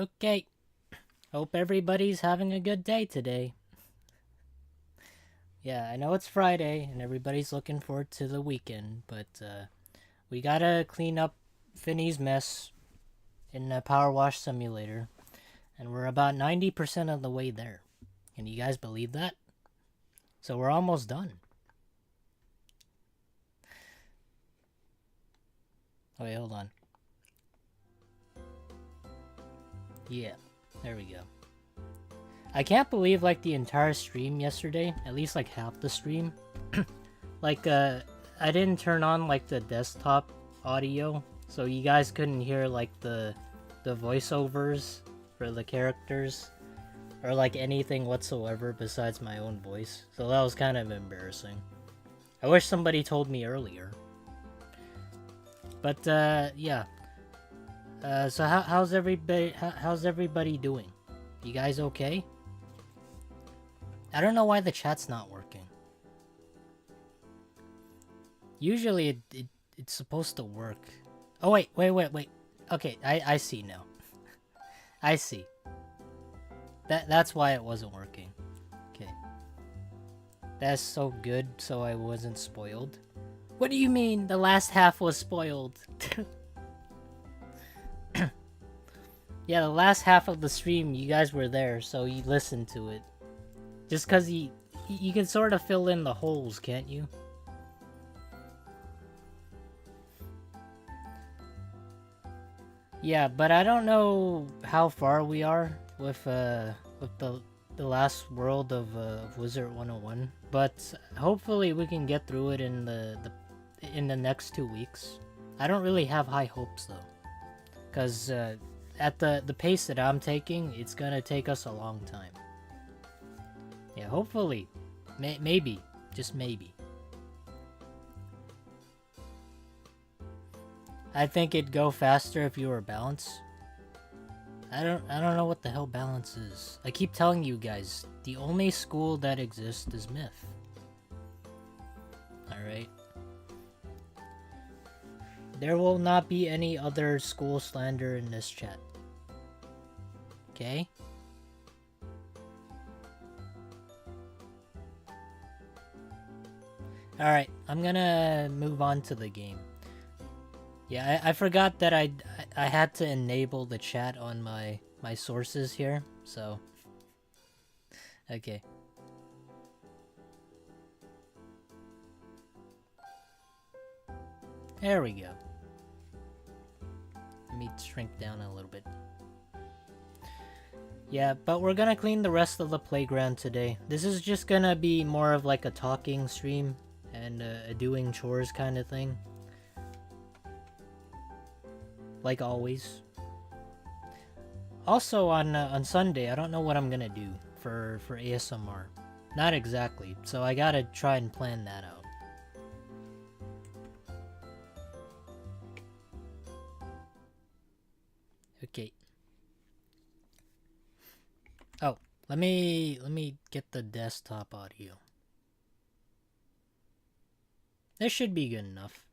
Okay. Hope everybody's having a good day today. Yeah, I know it's Friday and everybody's looking forward to the weekend, but we gotta clean up Finny's mess in the Powerwash Simulator, and we're about 90% of the way there. Can you guys believe that? So we're almost done. Oh, wait, hold on. Yeah, there we go. I can't believe like the entire stream yesterday, at least like half the stream, like I didn't turn on like the desktop audio, so you guys couldn't hear like the voiceovers for the characters or like anything whatsoever besides my own voice. So that was kind of embarrassing. I wish somebody told me earlier. But yeah. So how's everybody doing? You guys okay? I don't know why the chat's not working. Usually it's supposed to work. Oh wait. Okay, I see now. I see. That's why it wasn't working. Okay. That's so good so I wasn't spoiled. What do you mean the last half was spoiled? Yeah, the last half of the stream you guys were there, so you listened to it. Just cause you can sort of fill in the holes, can't you? Yeah, but I don't know how far we are with the last world of Wizard 101, but hopefully we can get through it in the next 2 weeks. I don't really have high hopes though, cause at the pace that I'm taking, it's gonna take us a long time. Yeah, hopefully, maybe, just maybe. I think it'd go faster if you were balanced. I don't know what the hell balance is. I keep telling you guys, the only school that exists is Myth. Alright. There will not be any other school slander in this chat. Okay? Alright, I'm gonna move on to the game. Yeah, I forgot that I had to enable the chat on my sources here, so... Okay. There we go. Let me shrink down a little bit. Yeah, but we're gonna clean the rest of the playground today. This is just gonna be more of like a talking stream and a doing chores kind of thing. Like always. Also on Sunday, I don't know what I'm gonna do for ASMR. Not exactly, so I gotta try and plan that out. Okay. Oh, let me get the desktop audio. This should be good enough.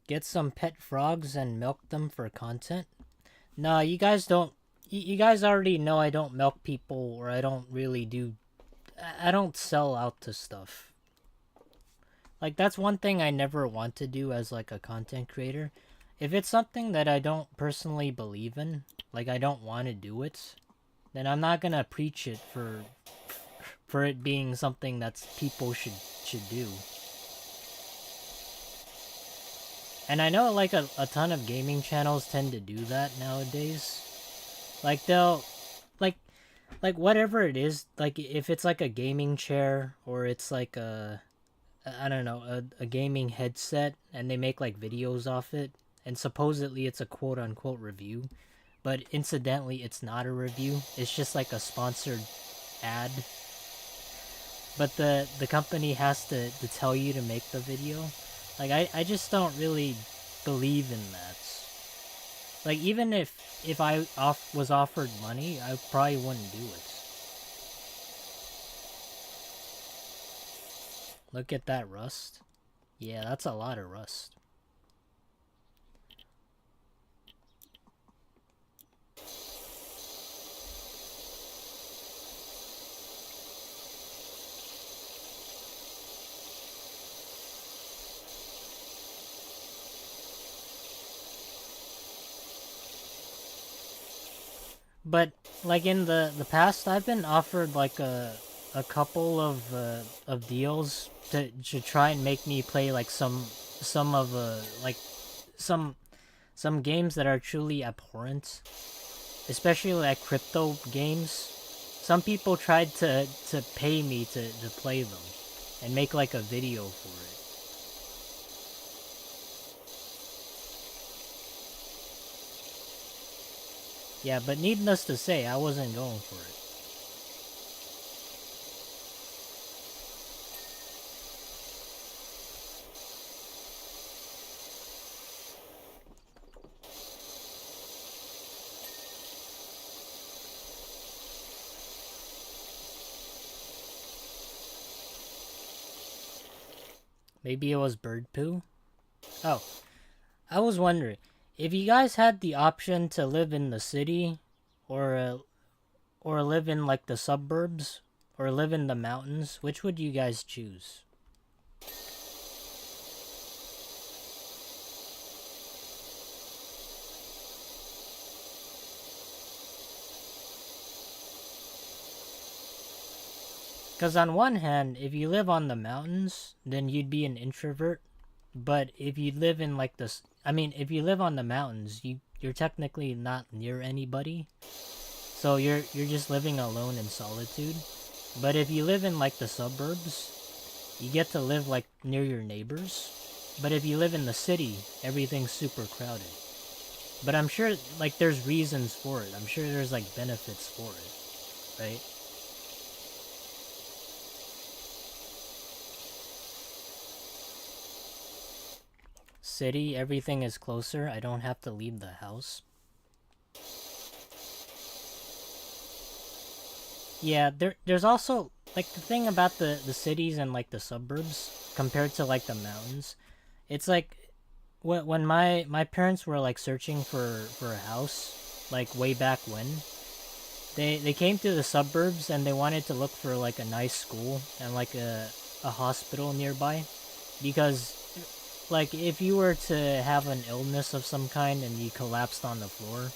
Get some pet frogs and milk them for content? Nah, you guys don't... You guys already know I don't milk people, or I don't really do... I don't sell out to stuff. Like, that's one thing I never want to do as, like, a content creator. If it's something that I don't personally believe in, like, I don't want to do it, then I'm not gonna preach it for it being something that people should do. And I know like a ton of gaming channels tend to do that nowadays. Like they'll like whatever it is, like if it's like a gaming chair or it's like I don't know, a gaming headset and they make like videos off it and supposedly it's a quote unquote review, but incidentally it's not a review. It's just like a sponsored ad. But the company has to tell you to make the video. Like, I just don't really believe in that. Like, even if I was offered money, I probably wouldn't do it. Look at that rust. Yeah, that's a lot of rust. But like in the past, I've been offered like a couple of deals to try and make me play like some of like some some games that are truly abhorrent, especially like crypto games. Some people tried to pay me to play them and make like a video for it. Yeah, but needless to say, I wasn't going for it. Maybe it was bird poo? Oh, I was wondering, if you guys had the option to live in the city or or live in like the suburbs or live in the mountains, which would you guys choose? Because on one hand, if you live on the mountains, then you'd be an introvert. But if you live in like this, I mean, if you live on the mountains, you're technically not near anybody, so you're just living alone in solitude. But if you live in like the suburbs, you get to live like near your neighbors. But if you live in the city, everything's super crowded. But I'm sure like there's reasons for it. I'm sure there's like benefits for it, right? City, everything is closer. I don't have to leave the house. Yeah, there's also like the thing about the cities and like the suburbs compared to like the mountains. It's like when my parents were like searching for a house like way back when, they came to the suburbs and they wanted to look for like a nice school and like a hospital nearby because like if you were to have an illness of some kind and you collapsed on the floor,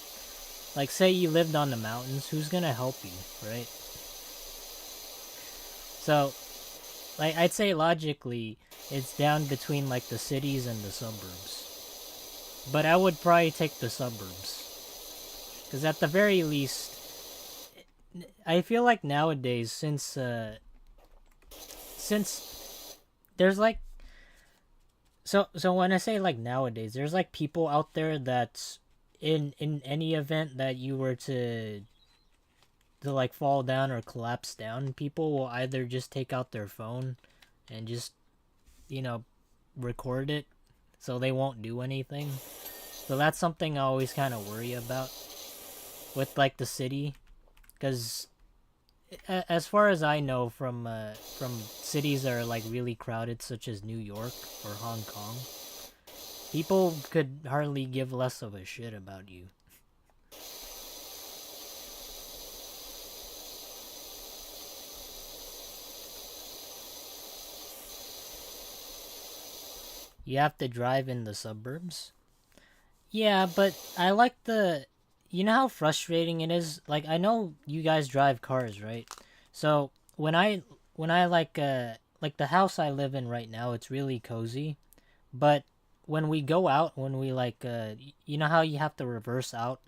like say you lived on the mountains, who's gonna help you, right? So like I'd say logically it's down between like the cities and the suburbs, but I would probably take the suburbs because at the very least I feel like nowadays since there's like so when I say like nowadays, there's like people out there that in any event that you were to like fall down or collapse down, people will either just take out their phone and just, you know, record it so they won't do anything. So that's something I always kind of worry about with like the city cuz as far as I know from cities that are like really crowded such as New York or Hong Kong, people could hardly give less of a shit about you. You have to drive in the suburbs. Yeah, but I like the you know how frustrating it is? Like I know you guys drive cars, right? So when I like the house I live in right now, it's really cozy. But when we go out, when we like you know how you have to reverse out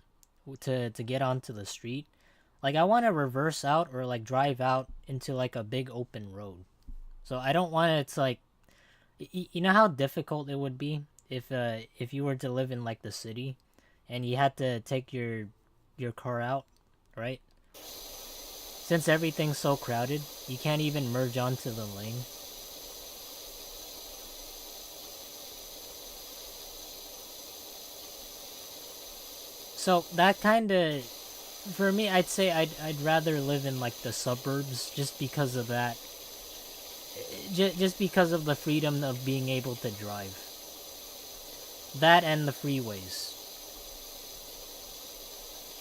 to get onto the street? Like I want to reverse out or like drive out into like a big open road. So I don't want it to like you know how difficult it would be if you were to live in like the city and you had to take your car out, right? Since everything's so crowded, you can't even merge onto the lane. So that kind of for me, I'd say I'd rather live in like the suburbs just because of that. Just because of the freedom of being able to drive. That and the freeways.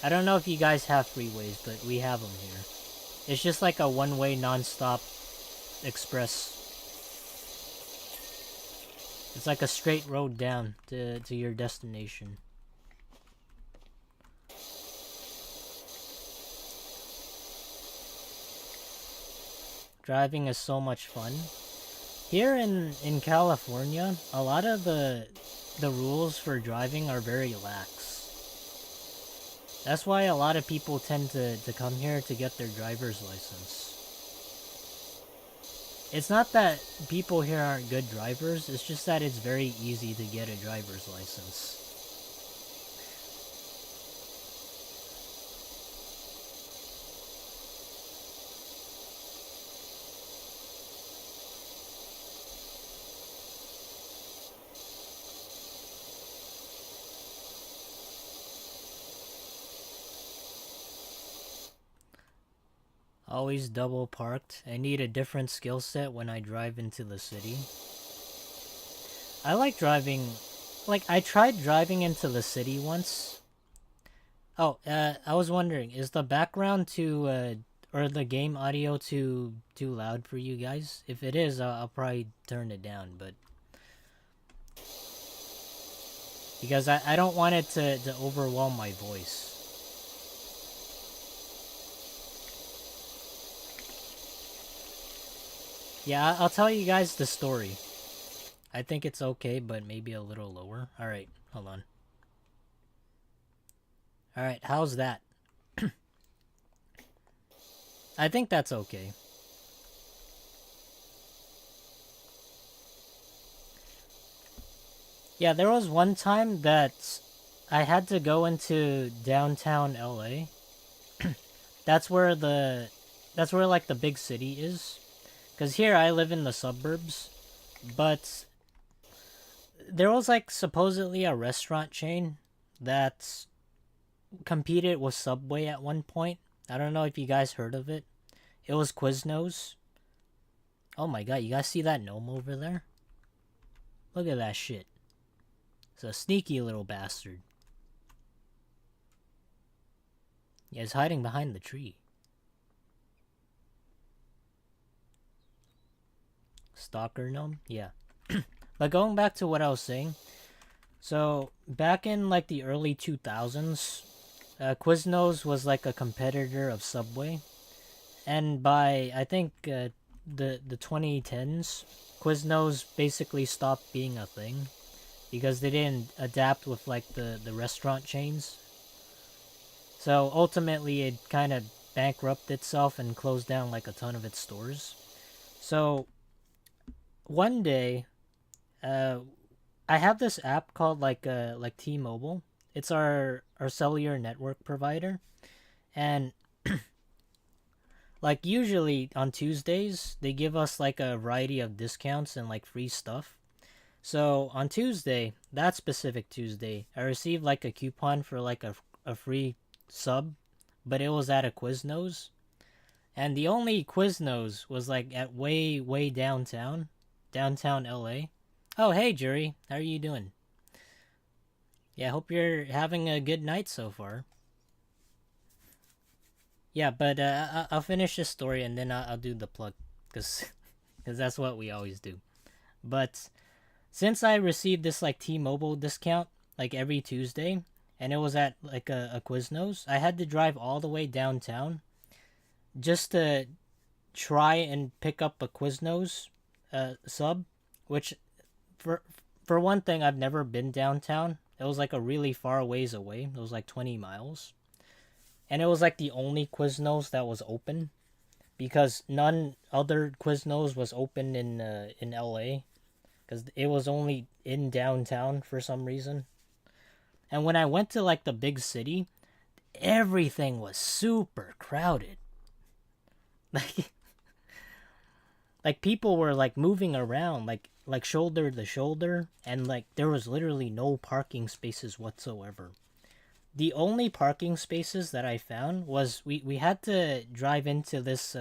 I don't know if you guys have freeways, but we have them here. It's just like a one-way non-stop express. It's like a straight road down to your destination. driving is so much fun. Here in California, a lot of the rules for driving are very lax. That's why a lot of people tend to come here to get their driver's license. It's not that people here aren't good drivers, it's just that it's very easy to get a driver's license. Always double parked. I need a different skill set when I drive into the city. I like driving... Like, I tried driving into the city once. Oh, I was wondering, is the background or the game audio too loud for you guys? If it is, I'll probably turn it down, but... Because I don't want it to overwhelm my voice. Yeah, I'll tell you guys the story. I think it's okay, but maybe a little lower. Alright, hold on. Alright, how's that? I think that's okay. Yeah, there was one time that I had to go into downtown LA. That's where like the big city is. Cause here I live in the suburbs, but there was like supposedly a restaurant chain that competed with Subway at one point. I don't know if you guys heard of it. It was Quiznos. Oh my god, you guys see that gnome over there? Look at that shit. It's a sneaky little bastard. Yeah, he's hiding behind the tree. Stalker gnome? Yeah. But going back to what I was saying. So, back in like the early 2000s, Quiznos was like a competitor of Subway. And by, I think, the 2010s, Quiznos basically stopped being a thing. Because they didn't adapt with like the restaurant chains. So ultimately it kind of bankrupted itself and closed down like a ton of its stores. So one day, I have this app called like T-Mobile. It's our cellular network provider, and like usually on Tuesdays they give us like a variety of discounts and like free stuff. So on Tuesday, that specific Tuesday, I received like a coupon for like a free sub, but it was at a Quiznos. And the only Quiznos was like at way downtown LA. Oh, hey Jury, how are you doing? Yeah, hope you're having a good night so far. Yeah, but I'll finish this story and then I'll do the plug, cause that's what we always do. But since I received this like T-Mobile discount like every Tuesday, and it was at like a Quiznos, I had to drive all the way downtown just to try and pick up a Quiznos sub, which for one thing, I've never been downtown. It was like a really far ways away. It was like 20 miles. And it was like the only Quiznos that was open because none other Quiznos was open in LA because it was only in downtown for some reason. And when I went to like the big city, everything was super crowded. Like people were like moving around like shoulder to shoulder, and like there was literally no parking spaces whatsoever. The only parking spaces that I found was we had to drive into this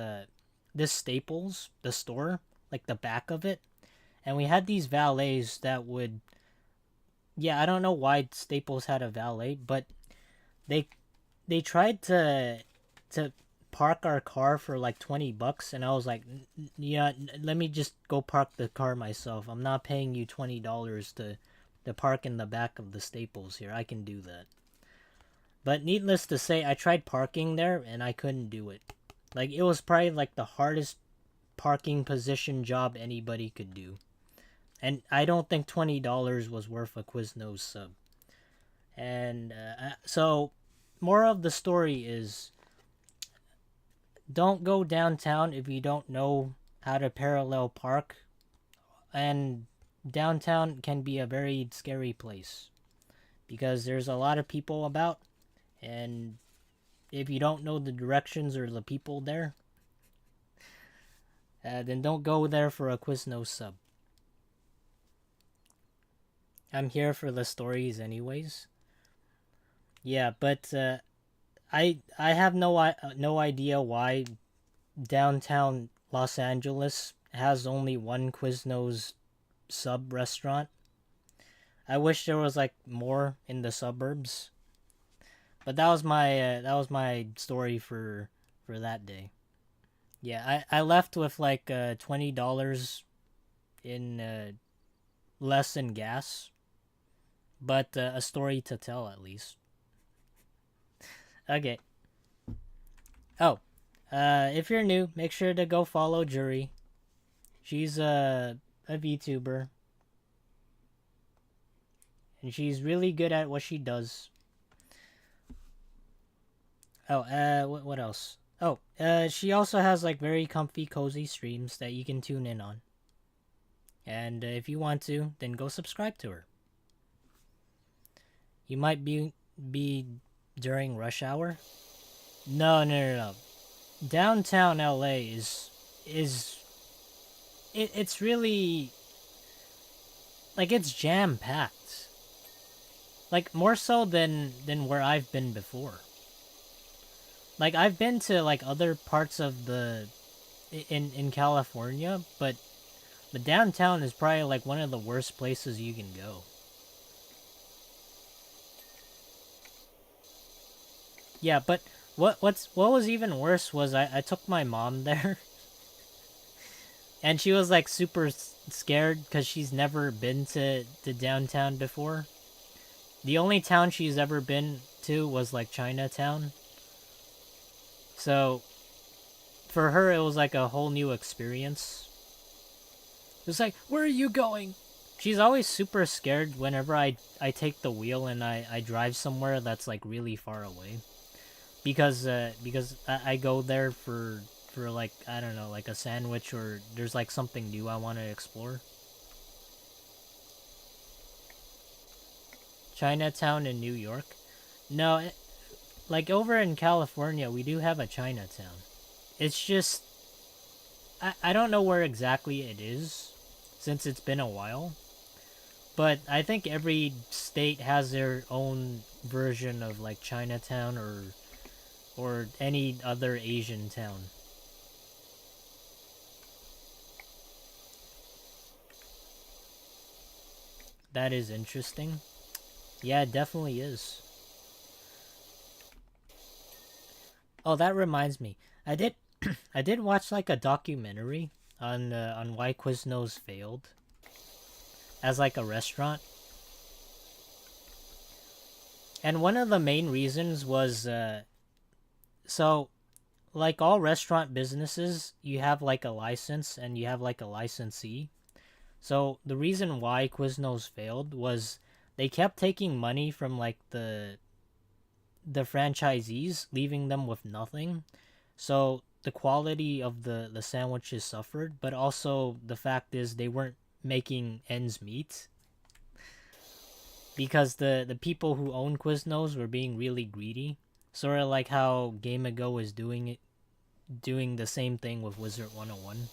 Staples, the store, like the back of it, and we had these valets that would, yeah, I don't know why Staples had a valet, but they they tried to park our car for like $20, and I was like, yeah, let me just go park the car myself. I'm not paying you $20 to park in the back of the Staples here. I can do that. But needless to say, I tried parking there and I couldn't do it. Like, it was probably like the hardest parking position job anybody could do. And I don't think $20 was worth a Quiznos sub. And so, more of the story is, don't go downtown if you don't know how to parallel park. And downtown can be a very scary place because there's a lot of people about, and if you don't know the directions or the people there, then don't go there for a Quiznos sub. I'm here for the stories anyways. Yeah, but I have no idea why downtown Los Angeles has only one Quiznos sub restaurant. I wish there was like more in the suburbs. But that was my story for that day. Yeah, I left with like $20 in less in gas, but a story to tell at least. Okay. Oh, if you're new, make sure to go follow Jury. She's a VTuber, and she's really good at what she does. Oh, what else? Oh, she also has like very comfy, cozy streams that you can tune in on. And if you want to, then go subscribe to her. You might be during rush hour. No. Downtown LA it's really like it's jam packed. Like more so than where I've been before. Like I've been to like other parts of the in California, but the downtown is probably like one of the worst places you can go. Yeah, but what was even worse was I took my mom there, and she was like super scared because she's never been to downtown before. The only town she's ever been to was like Chinatown. So for her it was like a whole new experience. It was like, where are you going? She's always super scared whenever I take the wheel and I drive somewhere that's like really far away. Because I go there for like, I don't know, like a sandwich, or there's like something new I want to explore. Chinatown in New York? No, like over in California we do have a Chinatown. It's just I don't know where exactly it is since it's been a while. But I think every state has their own version of like Chinatown or any other Asian town. That is interesting. Yeah, it definitely is. Oh, that reminds me. I did I did watch like a documentary on why Quiznos failed as like a restaurant. And one of the main reasons was so like all restaurant businesses, you have like a license and you have like a licensee. So the reason why Quiznos failed was they kept taking money from like the franchisees, leaving them with nothing. So the quality of the sandwiches suffered, but also the fact is they weren't making ends meet because the people who own Quiznos were being really greedy. Sort of like how Game Ago is doing the same thing with Wizard 101,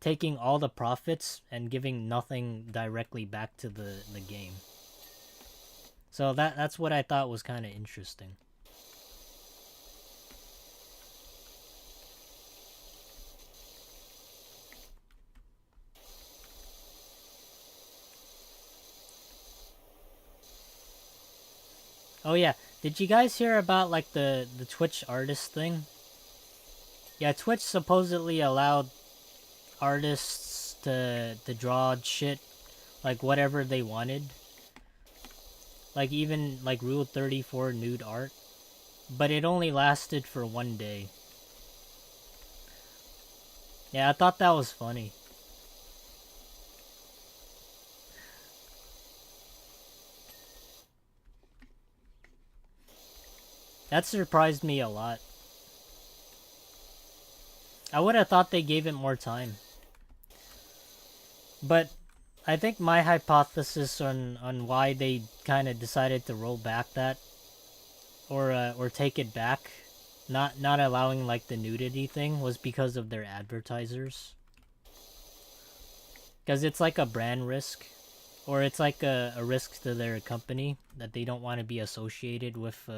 taking all the profits and giving nothing directly back to the game. So that's what I thought was kind of interesting. Oh yeah, did you guys hear about like the Twitch artist thing? Yeah, Twitch supposedly allowed artists to draw shit like whatever they wanted. Like even like Rule 34 nude art, but it only lasted for one day. Yeah, I thought that was funny. That surprised me a lot. I would have thought they gave it more time. But I think my hypothesis on why they kind of decided to roll back that or take it back, not allowing like the nudity thing, was because of their advertisers. Because it's like a brand risk, or it's like a risk to their company that they don't want to be associated with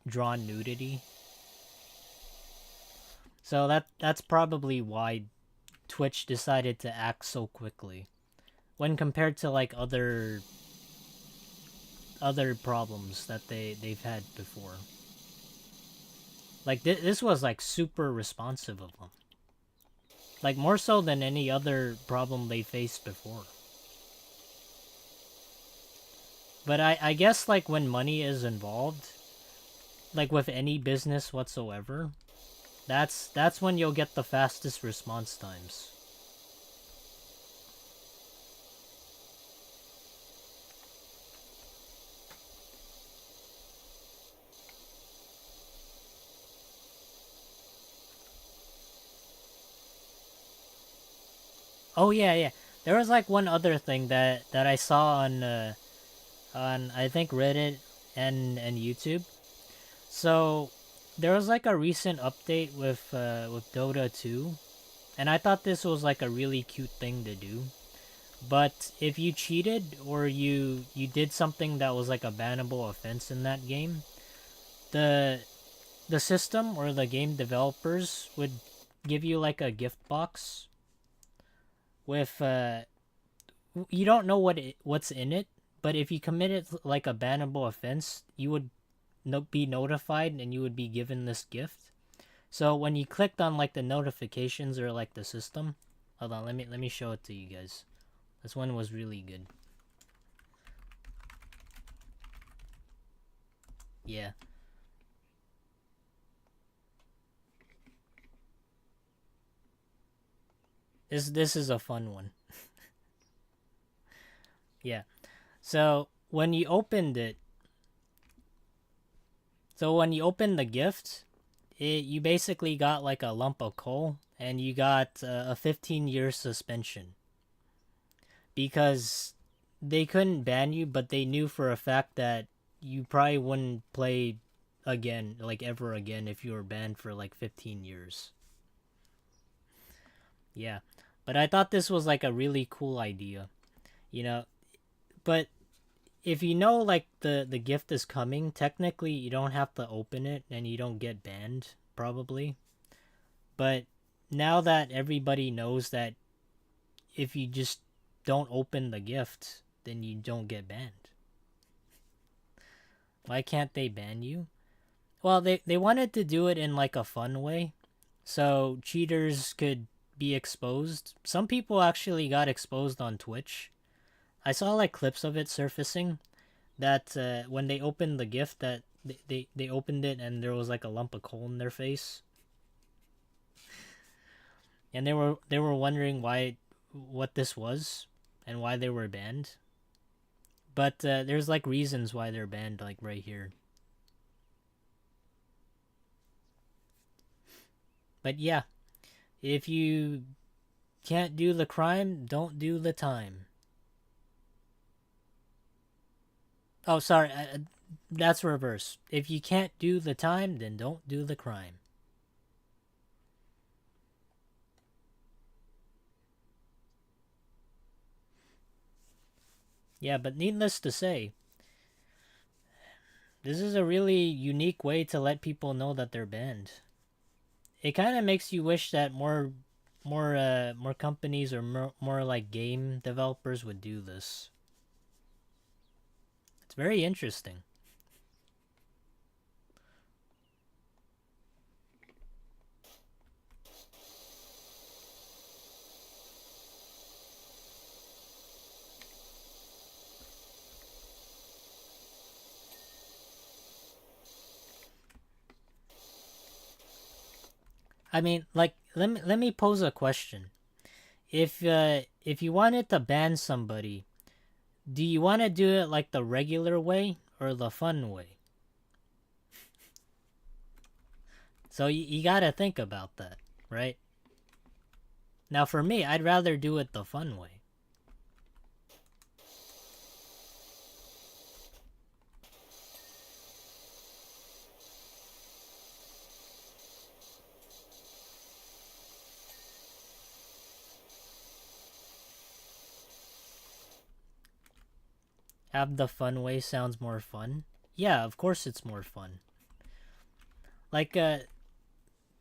drawn nudity. So that's probably why Twitch decided to act so quickly when compared to like other problems that they've had before. Like this was like super responsive of them. Like more so than any other problem they faced before. But I guess like when money is involved, like with any business whatsoever, that's when you'll get the fastest response times. Oh yeah, yeah. There was like one other thing that I saw on I think Reddit and YouTube. So there was like a recent update with Dota 2, and I thought this was like a really cute thing to do. But if you cheated or you did something that was like a bannable offense in that game, the the system or the game developers would give you like a gift box with you don't know what's in it, but if you committed like a bannable offense, you would be notified and you would be given this gift. So when you clicked on like the notifications or like the system, hold on, let me show it to you guys. This one was really good. Yeah. This is a fun one. Yeah. So when you opened it, so when you opened the gift, you basically got like a lump of coal and you got a 15-year suspension because they couldn't ban you, but they knew for a fact that you probably wouldn't play again, like ever again, if you were banned for like 15 years. Yeah. But I thought this was like a really cool idea, you know. But if you know like the gift is coming, technically you don't have to open it and you don't get banned probably. But now that everybody knows that if you just don't open the gift, then you don't get banned. Why can't they ban you? Well, they wanted to do it in like a fun way, so cheaters could be exposed. Some people actually got exposed on Twitch. I saw like clips of it surfacing that when they opened the gift that they opened it and there was like a lump of coal in their face, and they were wondering why what this was and why they were banned. But there's like reasons why they're banned, like right here. But yeah, if you can't do the crime, don't do the time. Oh, sorry, that's reverse. If you can't do the time, then don't do the crime. Yeah, but needless to say, this is a really unique way to let people know that they're banned. It kind of makes you wish that more companies or more like game developers would do this. It's very interesting. I mean, let me pose a question. If you wanted to ban somebody, do you want to do it like the regular way or the fun way? So you gotta think about that, right? Now for me, I'd rather do it the fun way. Have the fun way sounds more fun. Yeah, of course it's more fun. Like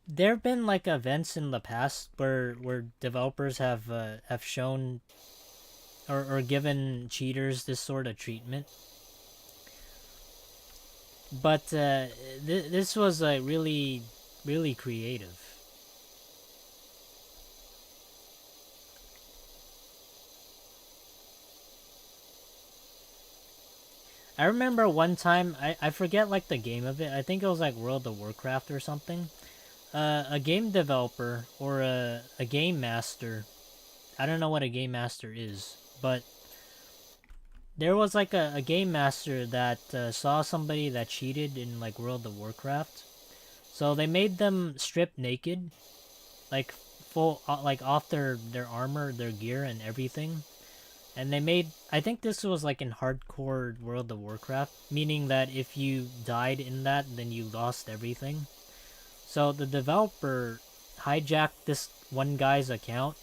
there have been like events in the past where developers have shown or given cheaters this sort of treatment. But this was really creative. I remember one time, I forget like the game of it. I think it was like World of Warcraft or something. A game developer or a game master. I don't know what a game master is, but there was like a game master that saw somebody that cheated in like World of Warcraft. So they made them strip naked, like full, like off their armor, their gear, and everything. And they made, I think this was like in hardcore World of Warcraft, meaning that if you died in that, then you lost everything. So the developer hijacked this one guy's account,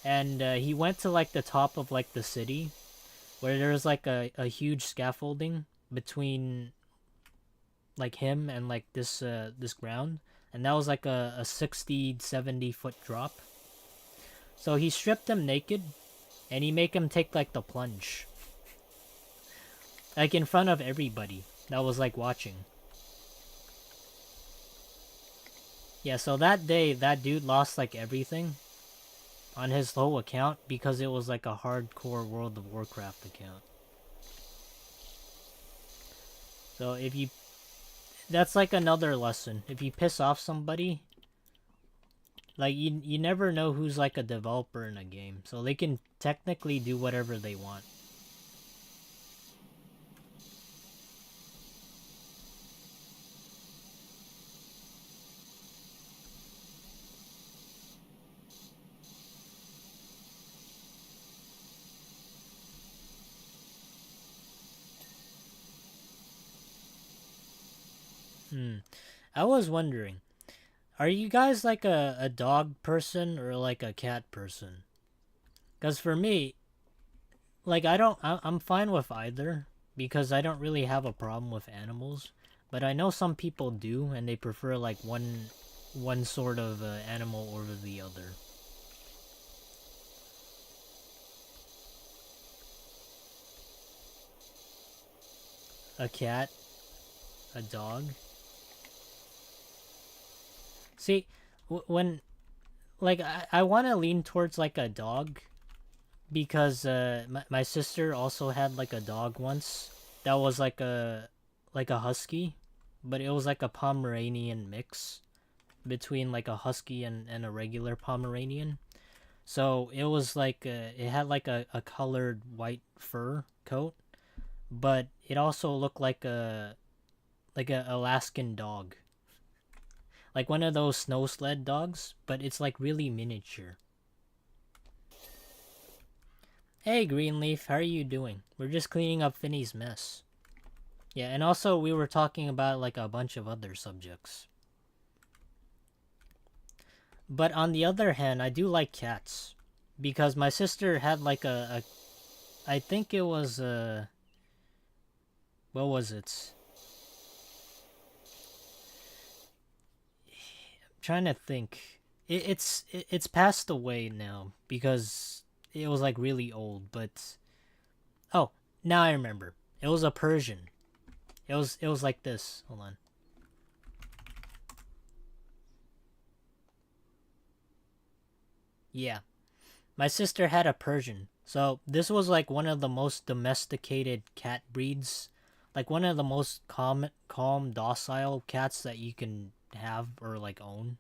and he went to like the top of like the city, where there's like a huge scaffolding between like him and like this ground, and that was like a 60-70 foot drop. So he stripped him naked, and he make him take like the plunge, like in front of everybody that was like watching. Yeah, so that day that dude lost like everything on his whole account because it was like a hardcore World of Warcraft account. So if you, that's like another lesson. If you piss off somebody, like you never know who's like a developer in a game, so they can technically do whatever they want. I was wondering, are you guys like a dog person or like a cat person? Because for me, like I'm fine with either because I don't really have a problem with animals, but I know some people do and they prefer like one sort of animal over the other. A cat, a dog. See, when like I want to lean towards like a dog because my sister also had like a dog once that was like a husky, but it was like a Pomeranian mix between like a husky and a regular Pomeranian. So it was like it had like a colored white fur coat, but it also looked like a Alaskan dog, like one of those snow sled dogs, but it's like really miniature. Hey Greenleaf, how are you doing? We're just cleaning up Finny's mess. Yeah, and also we were talking about like a bunch of other subjects. But on the other hand, I do like cats because my sister had like a I think it was what was it? I'm trying to think. It's passed away now because it was like really old, but oh, now I remember. It was a Persian. It was like this. Hold on. Yeah. My sister had a Persian. So this was like one of the most domesticated cat breeds. Like one of the most calm, docile cats that you can have or like own.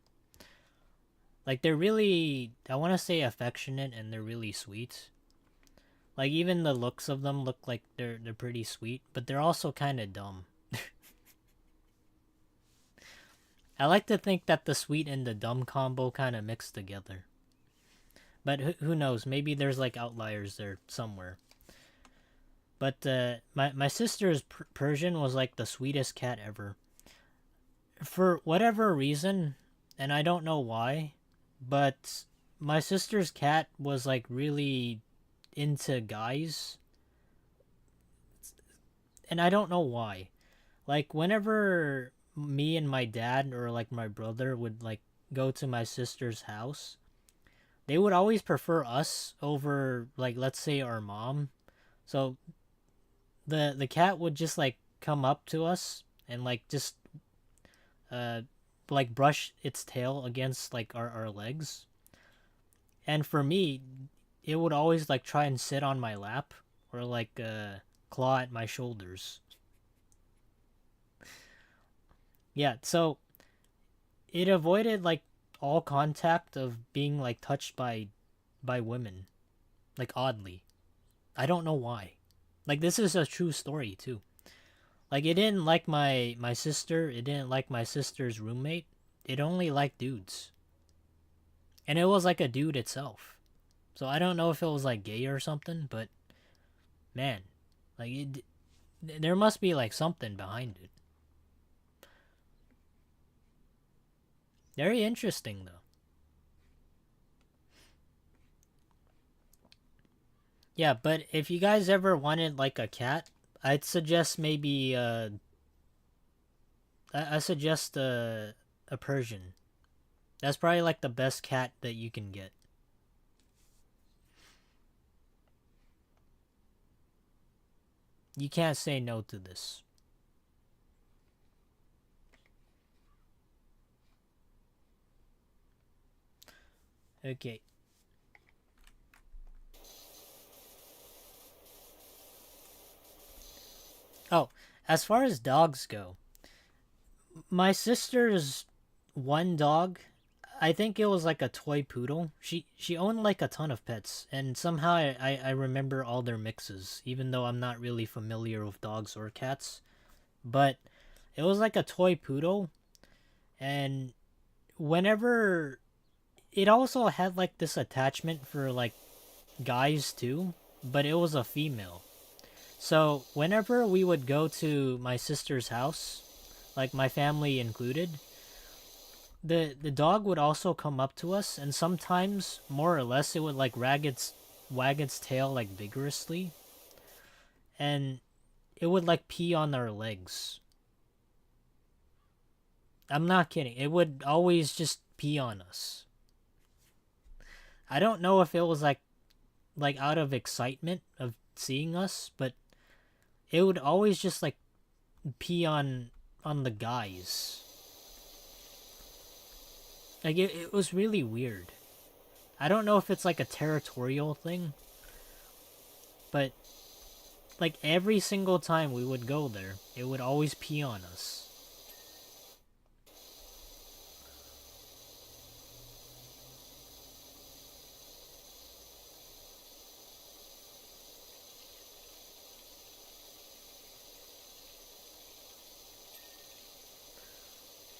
Like they're really, I want to say affectionate, and they're really sweet. Like even the looks of them look like they're pretty sweet, but they're also kind of dumb. I like to think that the sweet and the dumb combo kind of mix together. But who knows? Maybe there's like outliers there somewhere. But my sister's Persian was like the sweetest cat ever. For whatever reason, and I don't know why, but my sister's cat was like really into guys, and I don't know why. Like whenever me and my dad or like my brother would like go to my sister's house, they would always prefer us over like let's say our mom. So the cat would just like come up to us and like just uh like brush its tail against like our legs. And for me, it would always like try and sit on my lap or like claw at my shoulders. Yeah, so it avoided like all contact of being like touched by women, like oddly. I don't know why. Like this is a true story too. Like it didn't like my sister, it didn't like my sister's roommate. It only liked dudes. And it was like a dude itself. So I don't know if it was like gay or something, but man, like there must be like something behind it. Very interesting though. Yeah, but if you guys ever wanted like a cat, I'd suggest maybe I suggest a Persian. That's probably like the best cat that you can get. You can't say no to this. Okay. Oh, as far as dogs go, my sister's one dog, I think it was like a toy poodle. She owned like a ton of pets, and somehow I remember all their mixes, even though I'm not really familiar with dogs or cats. But it was like a toy poodle, and whenever it also had like this attachment for like guys too, but it was a female. So whenever we would go to my sister's house, like my family included, the dog would also come up to us, and sometimes more or less it would like wag its tail like vigorously, and it would like pee on our legs. I'm not kidding. It would always just pee on us. I don't know if it was like out of excitement of seeing us, but it would always just like pee on the guys. Like it was really weird. I don't know if it's like a territorial thing, but like every single time we would go there, it would always pee on us.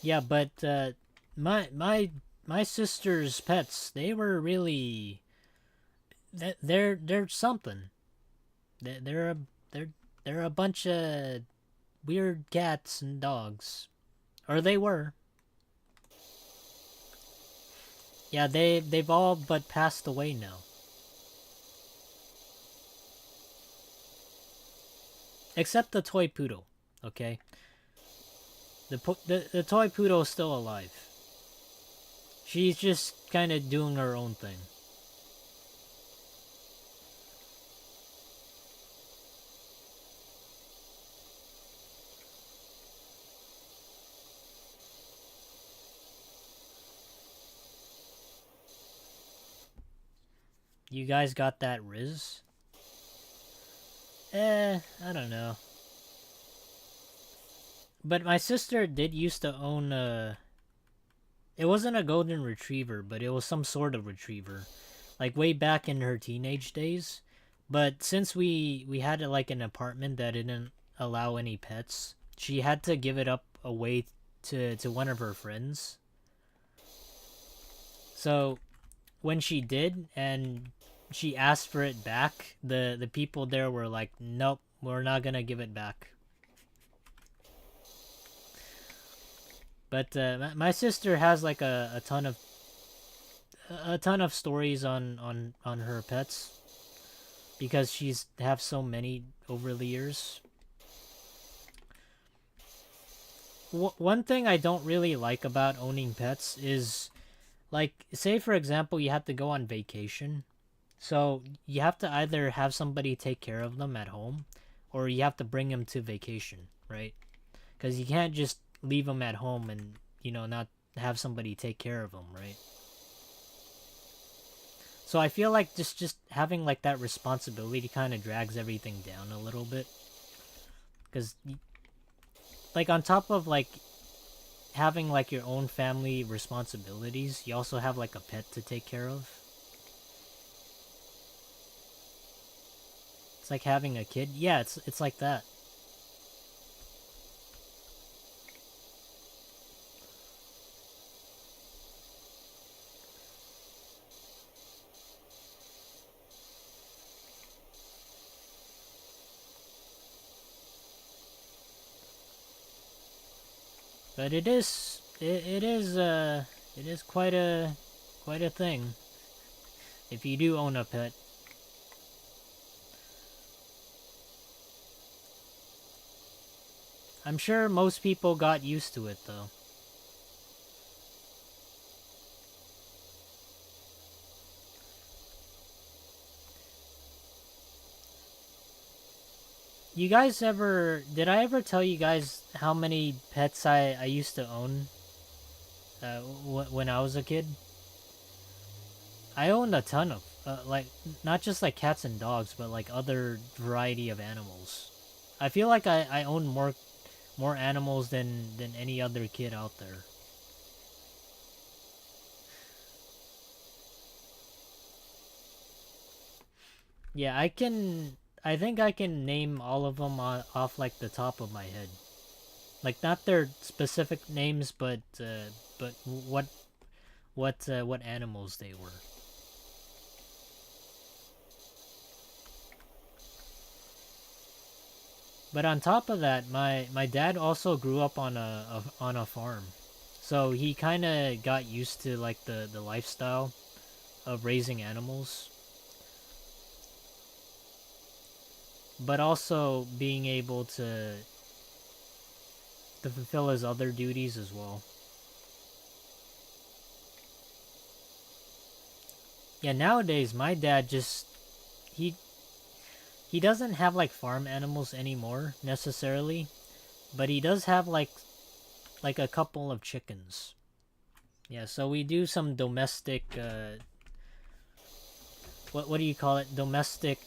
Yeah, but my sister's pets, they were really they're something. They're a they're they're a bunch of weird cats and dogs, or they were. Yeah, they've all but passed away now. Except the toy poodle, okay? The toy poodle is still alive. She's just kind of doing her own thing. You guys got that Riz? I don't know. But my sister did used to own It wasn't a golden retriever, but it was some sort of retriever, like way back in her teenage days. But since we had like an apartment that didn't allow any pets, she had to give it up away to one of her friends. So when she did, and she asked for it back, the people there were like, "Nope, we're not gonna give it back." But my sister has like a ton of stories on her pets because she's have so many over the years. One thing I don't really like about owning pets is, like, say for example you have to go on vacation, so you have to either have somebody take care of them at home, or you have to bring them to vacation, right? Because you can't just leave them at home and not have somebody take care of them, right? So I feel like just having like that responsibility kind of drags everything down a little bit, because like on top of like having like your own family responsibilities, you also have like a pet to take care of. It's like having a kid. Yeah, it's like that. But it is quite a thing if you do own a pet. I'm sure most people got used to it though. You guys ever did I ever tell you guys how many pets I used to own when I was a kid? I owned a ton of like not just like cats and dogs, but like other variety of animals. I feel like I own more animals than any other kid out there. Yeah, I think I can name all of them off like the top of my head. Like not their specific names, but what animals they were. But on top of that, my dad also grew up on a farm, so he kind of got used to like the lifestyle of raising animals, but also being able to fulfill his other duties as well. Yeah, nowadays my dad just he he doesn't have like farm animals anymore necessarily, but he does have like a couple of chickens. Yeah, so we do some domestic what do you call it? Domestic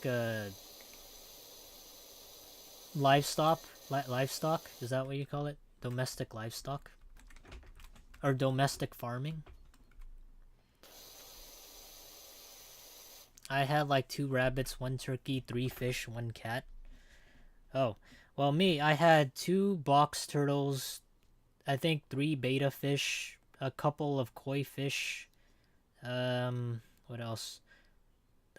livestock. Livestock, is that what you call it? Domestic livestock or domestic farming? I had like 2 rabbits, 1 turkey, 3 fish, 1 cat. Oh, well, me, I had 2 box turtles, I think 3 beta fish, a couple of koi fish. What else?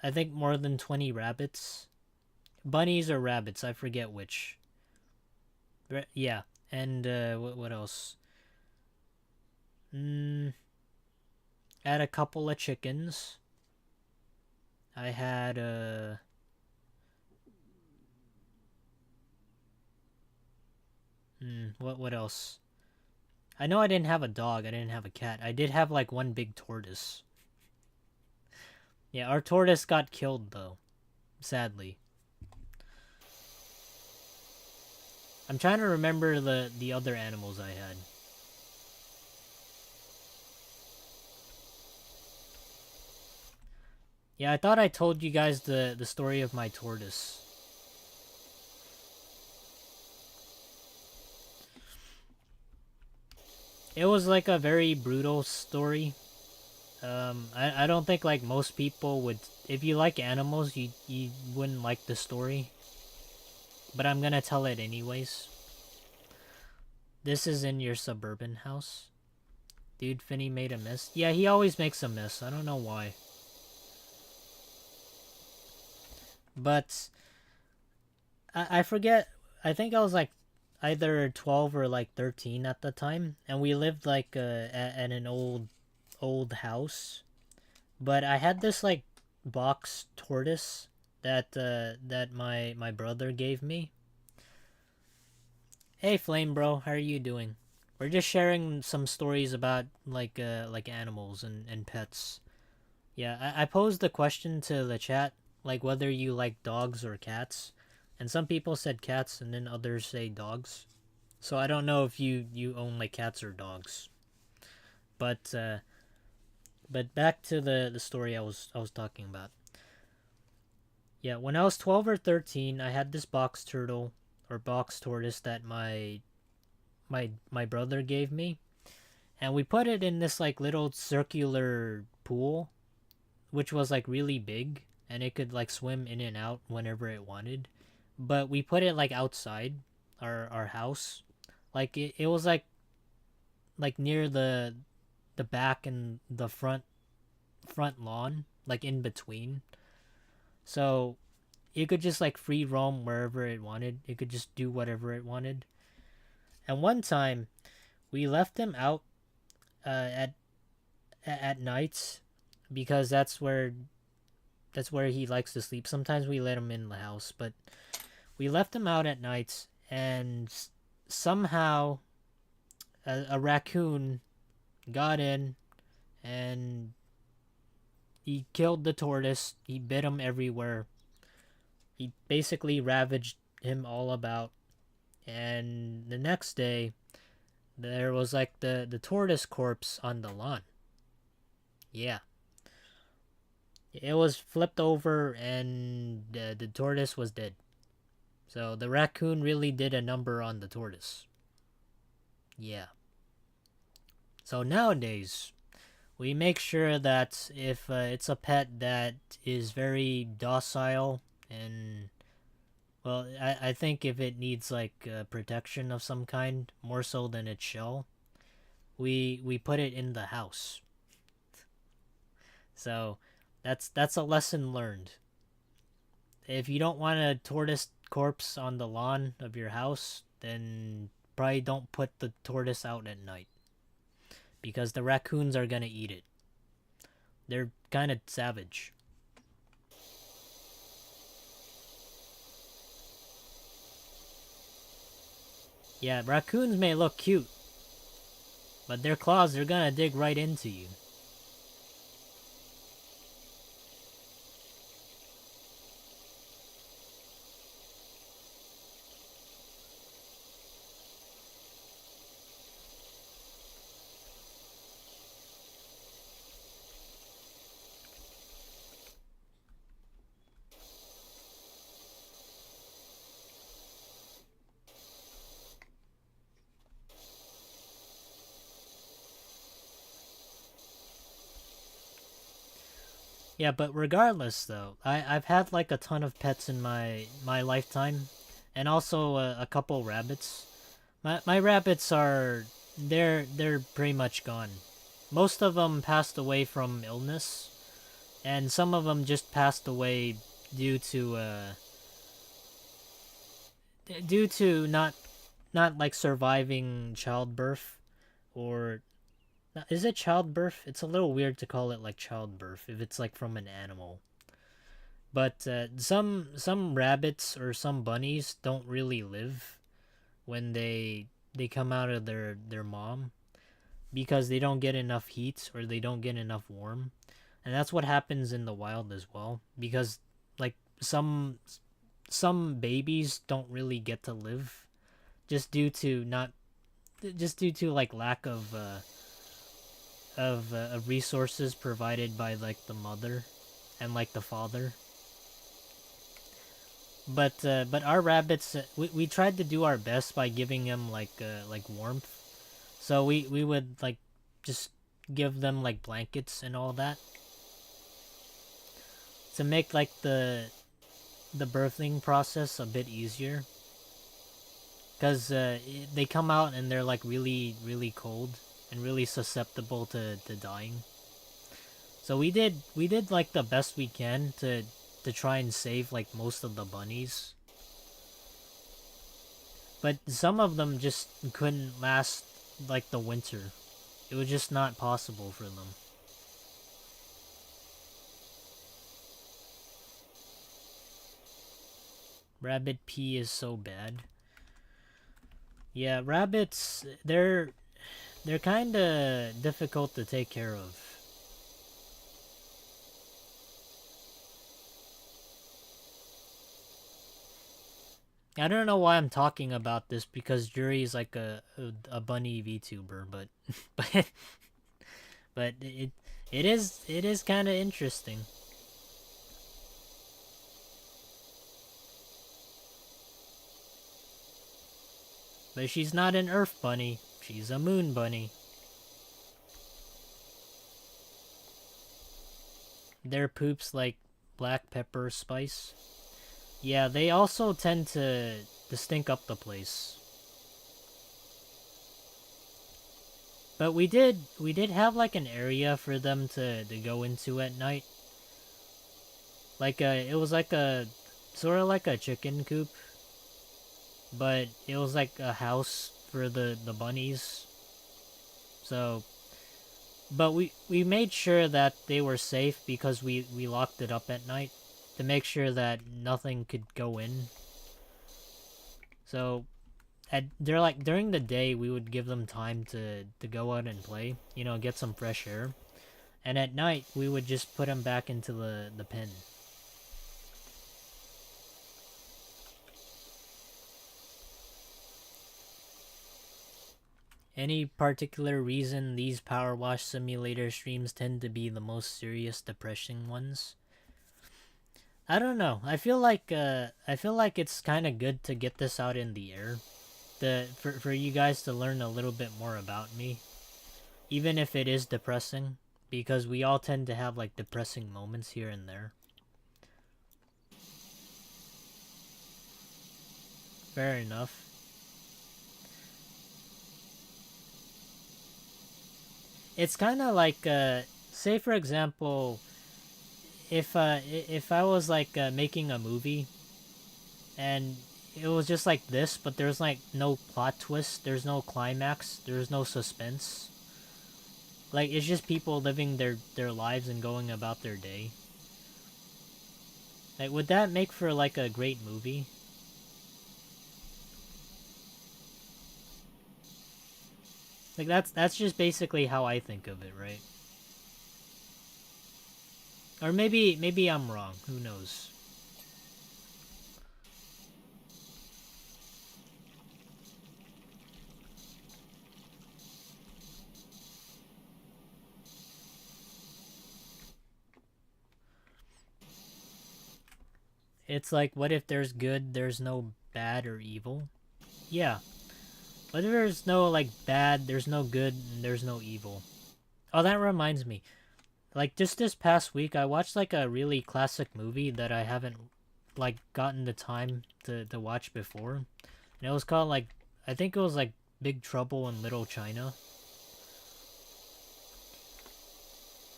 I think more than 20 rabbits. Bunnies or rabbits, I forget which. Yeah, and what else? Mm, I had a couple of chickens. I had what else? I know I didn't have a dog. I didn't have a cat. I did have like 1 big tortoise. Yeah, our tortoise got killed though, sadly. I'm trying to remember the other animals I had. Yeah, I thought I told you guys the story of my tortoise. it was like a very brutal story. I don't think like most people would. If you like animals, you wouldn't like the story. But I'm gonna tell it anyways. This is in your suburban house. Dude, Finny made a mess. Yeah, he always makes a mess. I don't know why. But I forget. I think I was like either 12 or like 13 at the time, and we lived like at an old house. But I had this like box tortoise that my brother gave me. Hey Flame bro, how are you doing? We're just sharing some stories about like animals and pets. Yeah, I posed the question to the chat, like whether you like dogs or cats. And some people said cats and then others say dogs. So I don't know if you own like cats or dogs. But but back to the story I was talking about. Yeah, when I was 12 or 13, I had this box turtle or box tortoise that my brother gave me, and we put it in this like little circular pool, which was like really big, and it could like swim in and out whenever it wanted. But we put it like outside our house. Like it was like near the back and the front lawn, like in between. So it could just like free roam wherever it wanted. It could just do whatever it wanted. And one time we left him out uh, at nights because that's where he likes to sleep. Sometimes we let him in the house, but we left him out at nights, and somehow a raccoon got in and he killed the tortoise. He bit him everywhere. He basically ravaged him all about. And the next day, there was like the tortoise corpse on the lawn. Yeah. It was flipped over and the tortoise was dead. So the raccoon really did a number on the tortoise. Yeah. So nowadays, we make sure that if it's a pet that is very docile and well, I think if it needs like protection of some kind, more so than its shell, we put it in the house. So that's a lesson learned. If you don't want a tortoise corpse on the lawn of your house, then probably don't put the tortoise out at night because the raccoons are gonna eat it. They're kind of savage. Yeah, raccoons may look cute, but their claws are gonna dig right into you. Yeah, but regardless though, I've had like a ton of pets in my lifetime, and also a couple rabbits. My rabbits are they're pretty much gone. Most of them passed away from illness, and some of them just passed away due to not like surviving childbirth or is it childbirth? It's a little weird to call it like childbirth if it's like from an animal. But some rabbits or some bunnies don't really live when they come out of their mom because they don't get enough heat or they don't get enough warm. And that's what happens in the wild as well because like some babies don't really get to live just due to not just due to like lack of resources provided by like the mother and like the father. But our rabbits we tried to do our best by giving them like warmth. So we would like just give them like blankets and all that to make like the birthing process a bit easier. Because they come out and they're like really cold and really susceptible to dying. So we did like the best we can to try and save like most of the bunnies. But some of them just couldn't last like the winter. It was just not possible for them. Rabbit pee is so bad. Yeah, rabbits, they're kind of difficult to take care of. I don't know why I'm talking about this because Jury is like a bunny VTuber, but but but it is kind of interesting. But she's not an Earth bunny. She's a moon bunny. Their poops like black pepper spice. Yeah, they also tend to stink up the place. But we did have like an area for them to go into at night. Like it was like a sort of like a chicken coop, but it was like a house for the bunnies. So, but we made sure that they were safe because we locked it up at night to make sure that nothing could go in. So, they're like during the day we would give them time to go out and play, get some fresh air, and at night we would just put them back into the pen. Any particular reason these Powerwash Simulator streams tend to be the most serious, depressing ones? I don't know. I feel like it's kind of good to get this out in the air, for you guys to learn a little bit more about me, even if it is depressing, because we all tend to have like depressing moments here and there. Fair enough. It's kind of like say for example, if I was like making a movie and it was just like this, but there's like no plot twist, there's no climax, there's no suspense. Like it's just people living their lives and going about their day. Like would that make for like a great movie? Like that's just basically how I think of it, right? Or maybe I'm wrong. Who knows? It's like what if there's good, there's no bad or evil? Yeah. What if there's no like bad, there's no good, and there's no evil? Oh, that reminds me. Like just this past week I watched like a really classic movie that I haven't like gotten the time to watch before. And it was called like I think it was like Big Trouble in Little China.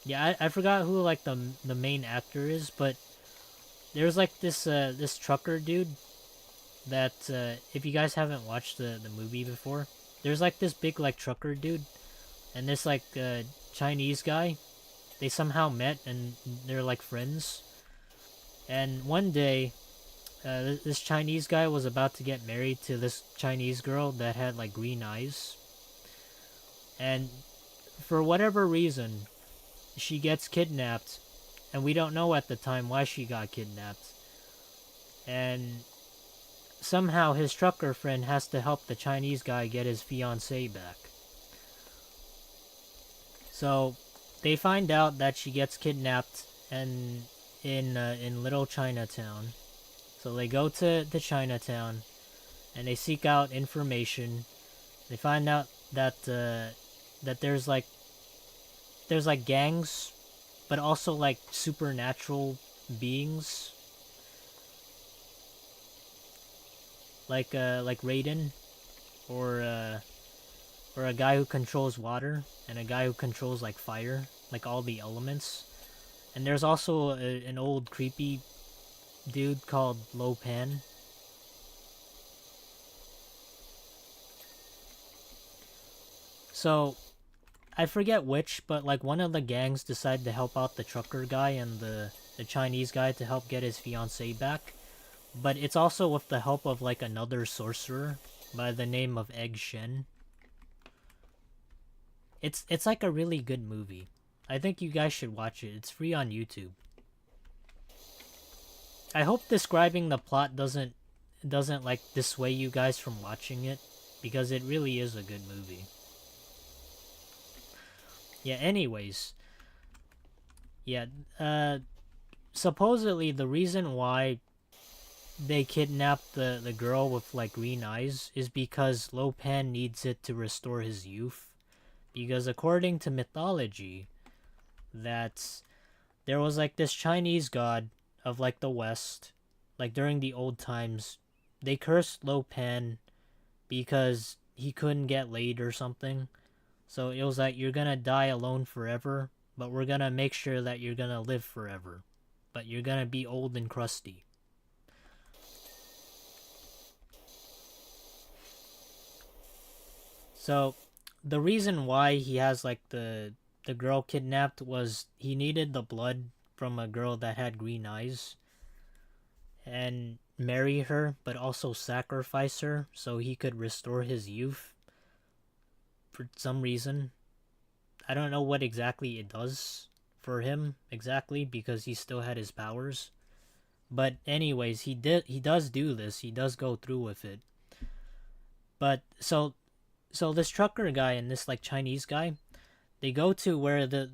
Yeah, I forgot who like the main actor is, but there's like this trucker dude that if you guys haven't watched the movie before, there's like this big like trucker dude and this like Chinese guy. They somehow met and they're like friends. And one day, this Chinese guy was about to get married to this Chinese girl that had like green eyes. And for whatever reason, she gets kidnapped, and we don't know at the time why she got kidnapped. And somehow his trucker friend has to help the Chinese guy get his fiancée back. So they find out that she gets kidnapped and in Little Chinatown. So they go to Chinatown and they seek out information. They find out that that there's like gangs, but also like supernatural beings, like Raiden, or or a guy who controls water and a guy who controls like fire, like all the elements. And there's also an old creepy dude called Lo Pan. So I forget which, but like one of the gangs decided to help out the trucker guy and the Chinese guy to help get his fiancée back. But it's also with the help of like another sorcerer by the name of Egg Shen. It's like a really good movie. I think you guys should watch it. It's free on YouTube. I hope describing the plot doesn't like dissuade you guys from watching it, because it really is a good movie. Yeah, anyways. Yeah, supposedly the reason why they kidnapped the girl with like green eyes is because Lo Pan needs it to restore his youth. Because according to mythology, that there was like this Chinese god of like the West, like during the old times, they cursed Lo Pan because he couldn't get laid or something. So it was like, you're gonna die alone forever, but we're gonna make sure that you're gonna live forever. But you're gonna be old and crusty. So the reason why he has like the girl kidnapped was he needed the blood from a girl that had green eyes and marry her, but also sacrifice her so he could restore his youth for some reason. I don't know what exactly it does for him exactly, because he still had his powers. But anyways, he does do this. He does go through with it. But so this trucker guy and this like Chinese guy, they go to where the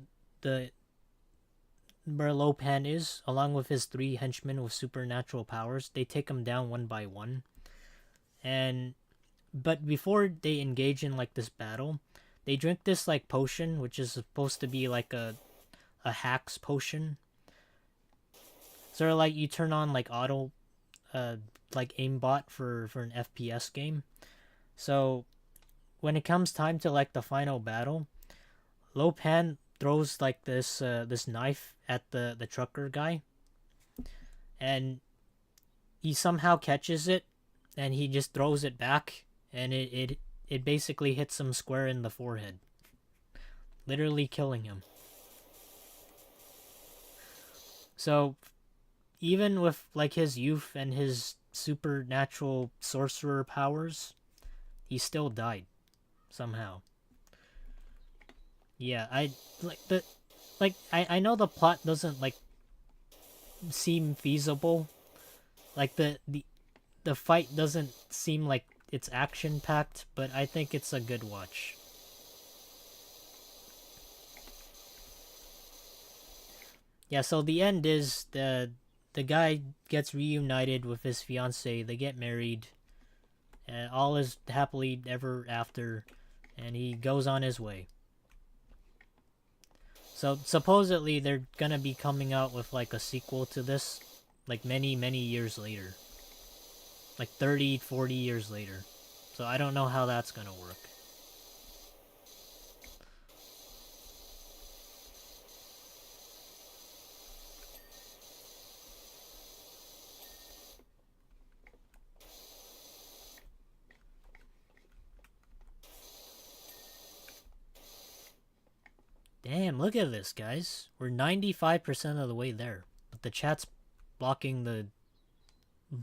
where Lo Pan is, along with his three henchmen with supernatural powers. They take him down one by one. And but before they engage in like this battle, they drink this like potion, which is supposed to be like a hacks potion. So like you turn on like auto like aimbot for an FPS game. So when it comes time to like the final battle, Lo Pan throws like this knife at the trucker guy, and he somehow catches it, and he just throws it back, and it basically hits him square in the forehead, literally killing him. So even with like his youth and his supernatural sorcerer powers, he still died somehow. Yeah, I know the plot doesn't like seem feasible. Like the fight doesn't seem like it's action packed, but I think it's a good watch. Yeah, so the end is the guy gets reunited with his fiancee. They get married, and all is happily ever after, and he goes on his way. So supposedly they're gonna be coming out with like a sequel to this, like many years later, like 30, 40 years later. So I don't know how that's gonna work. Damn, look at this, guys. We're 95% of the way there. But the chat's blocking the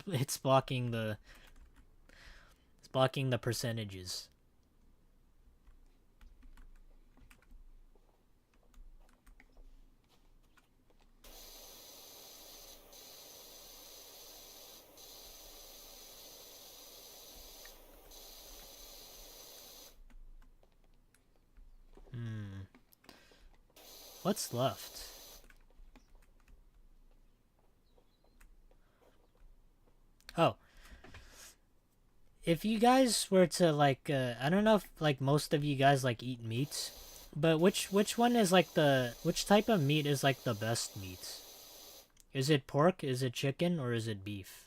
it's blocking the it's blocking the percentages. Hmm. What's left? Oh. if you guys were to like, I don't know if like most of you guys like eat meats, but which one is like which type of meat is like the best meat? Is it pork? Is it chicken? Or is it beef?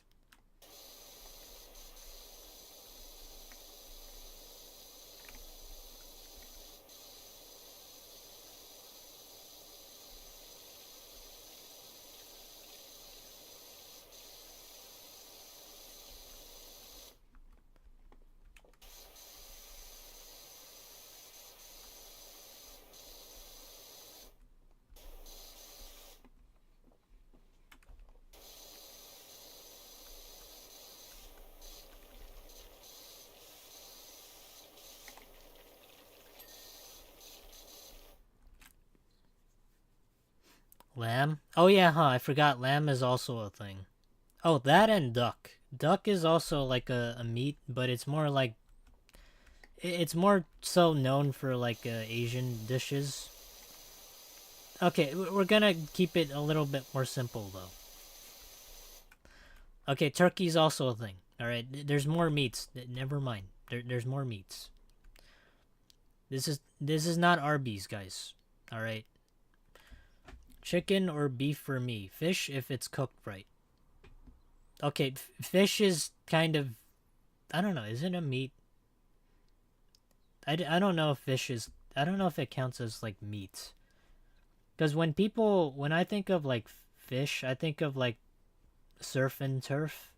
Lamb? Oh yeah, huh? I forgot lamb is also a thing. Oh, that and duck. Duck is also like a meat, but it's more like it's more so known for like Asian dishes. Okay, we're gonna keep it a little bit more simple though. Okay, turkey's also a thing. All right, there's more meats. Never mind. There's more meats. This is not Arby's, guys. All right. Chicken or beef for me. Fish if it's cooked right. Okay, fish is kind of, I don't know. Is it a meat? I don't know if fish is. I don't know if it counts as like meat. Because when I think of like fish, I think of like surf and turf.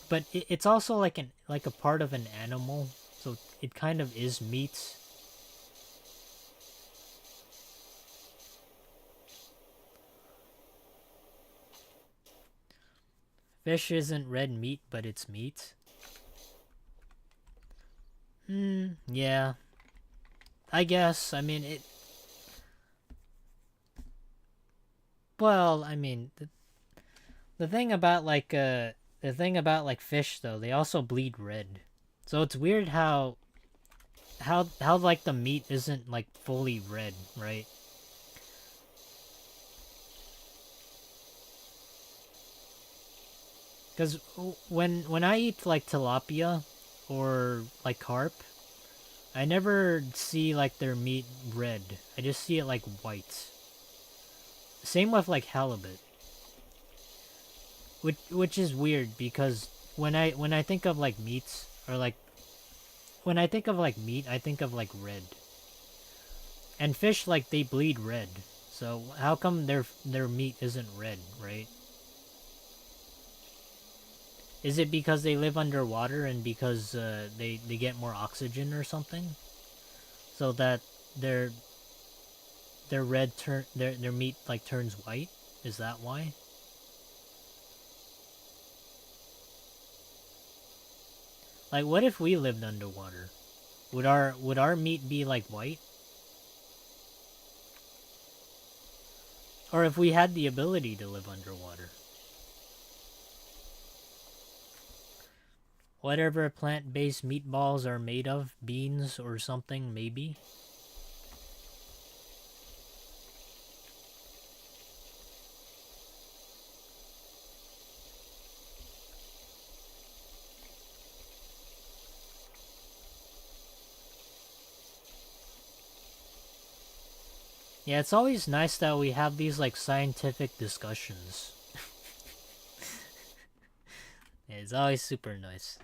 But it's also like a part of an animal, so it kind of is meat. Fish isn't red meat, but it's meat. Yeah. I guess. I mean it. Well, I mean the thing about like fish though, they also bleed red. So it's weird how like the meat isn't like fully red, right? Because when I eat like tilapia or like carp, I never see like their meat red. I just see it like white. Same with like halibut, which is weird because when I think of like meats or like when I think of like meat, I think of like red. And fish like they bleed red. So how come their meat isn't red, right? Is it because they live underwater and because they get more oxygen or something, so that their their meat like turns white? Is that why? Like, what if we lived underwater? Would our meat be like white? Or if we had the ability to live underwater? Whatever plant-based meatballs are made of, beans or something, maybe. Yeah, it's always nice that we have these like scientific discussions. Yeah, it's always super nice.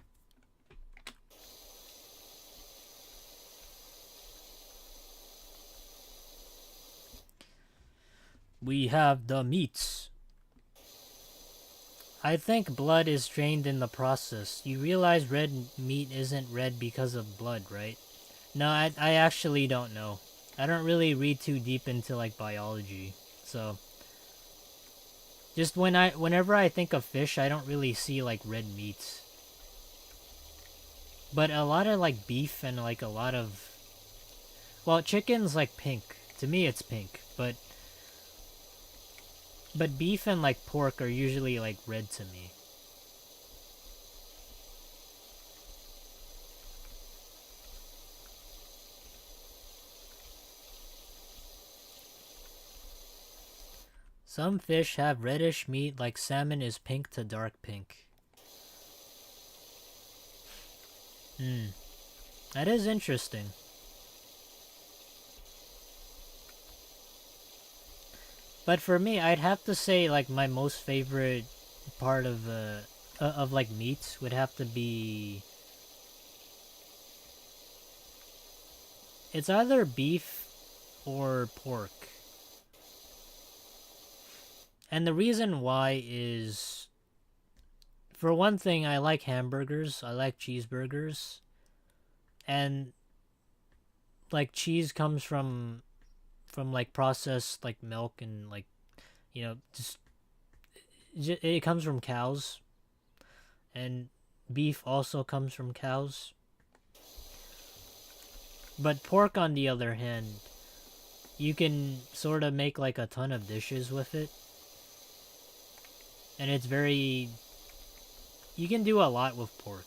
We have the meats. I think blood is drained in the process. You realize red meat isn't red because of blood, right? No, I actually don't know. I don't really read too deep into like biology. So just whenever I think of fish, I don't really see like red meats. But a lot of like beef and like a lot of, well, chicken's like pink. To me it's pink, but beef and like pork are usually like red to me. Some fish have reddish meat, like salmon is pink to dark pink. Hmm. That is interesting. But for me, I'd have to say like my most favorite part of like meats would have to be it's either beef or pork. And the reason why is for one thing, I like hamburgers, I like cheeseburgers, and like cheese comes from like processed like milk and like just it comes from cows, and beef also comes from cows. But pork, on the other hand, you can sort of make like a ton of dishes with it, and it's very you can do a lot with pork.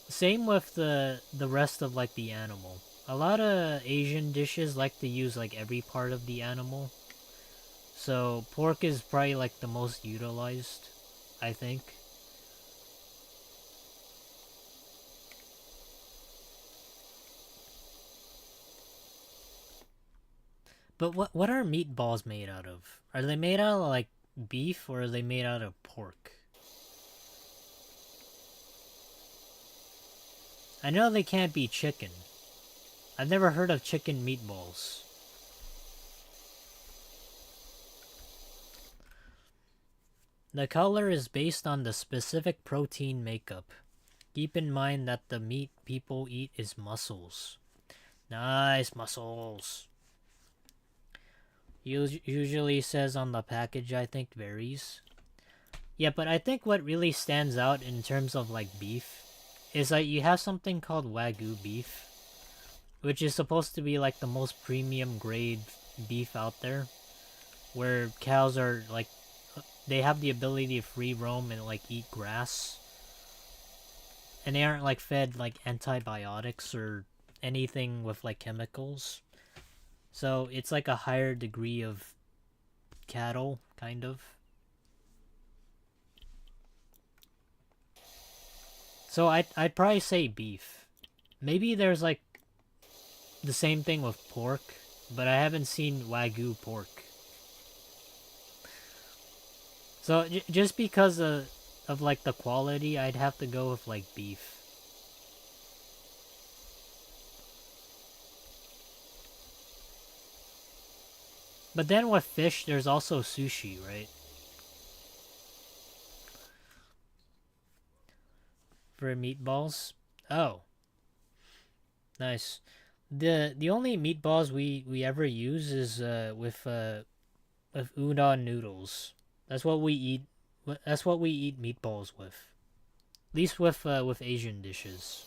Same with the rest of like the animal. A lot of Asian dishes like to use like every part of the animal. So pork is probably like the most utilized, I think. But what are meatballs made out of? Are they made out of like beef or are they made out of pork? I know they can't be chicken. I've never heard of chicken meatballs. The color is based on the specific protein makeup. Keep in mind that the meat people eat is mussels. Nice mussels. Usually says on the package, I think varies. Yeah, but I think what really stands out in terms of like beef is that you have something called Wagyu beef, which is supposed to be like the most premium grade beef out there, where cows are like they have the ability to free roam and like eat grass, and they aren't like fed like antibiotics or anything with like chemicals. So it's like a higher degree of cattle, kind of. So I'd probably say beef. Maybe there's like the same thing with pork, but I haven't seen Wagyu pork. So just because of like the quality, I'd have to go with like beef. But then with fish, there's also sushi, right? For meatballs. Oh, nice. The only meatballs we ever use is with udon noodles. That's what we eat. That's what we eat meatballs with. At least with Asian dishes.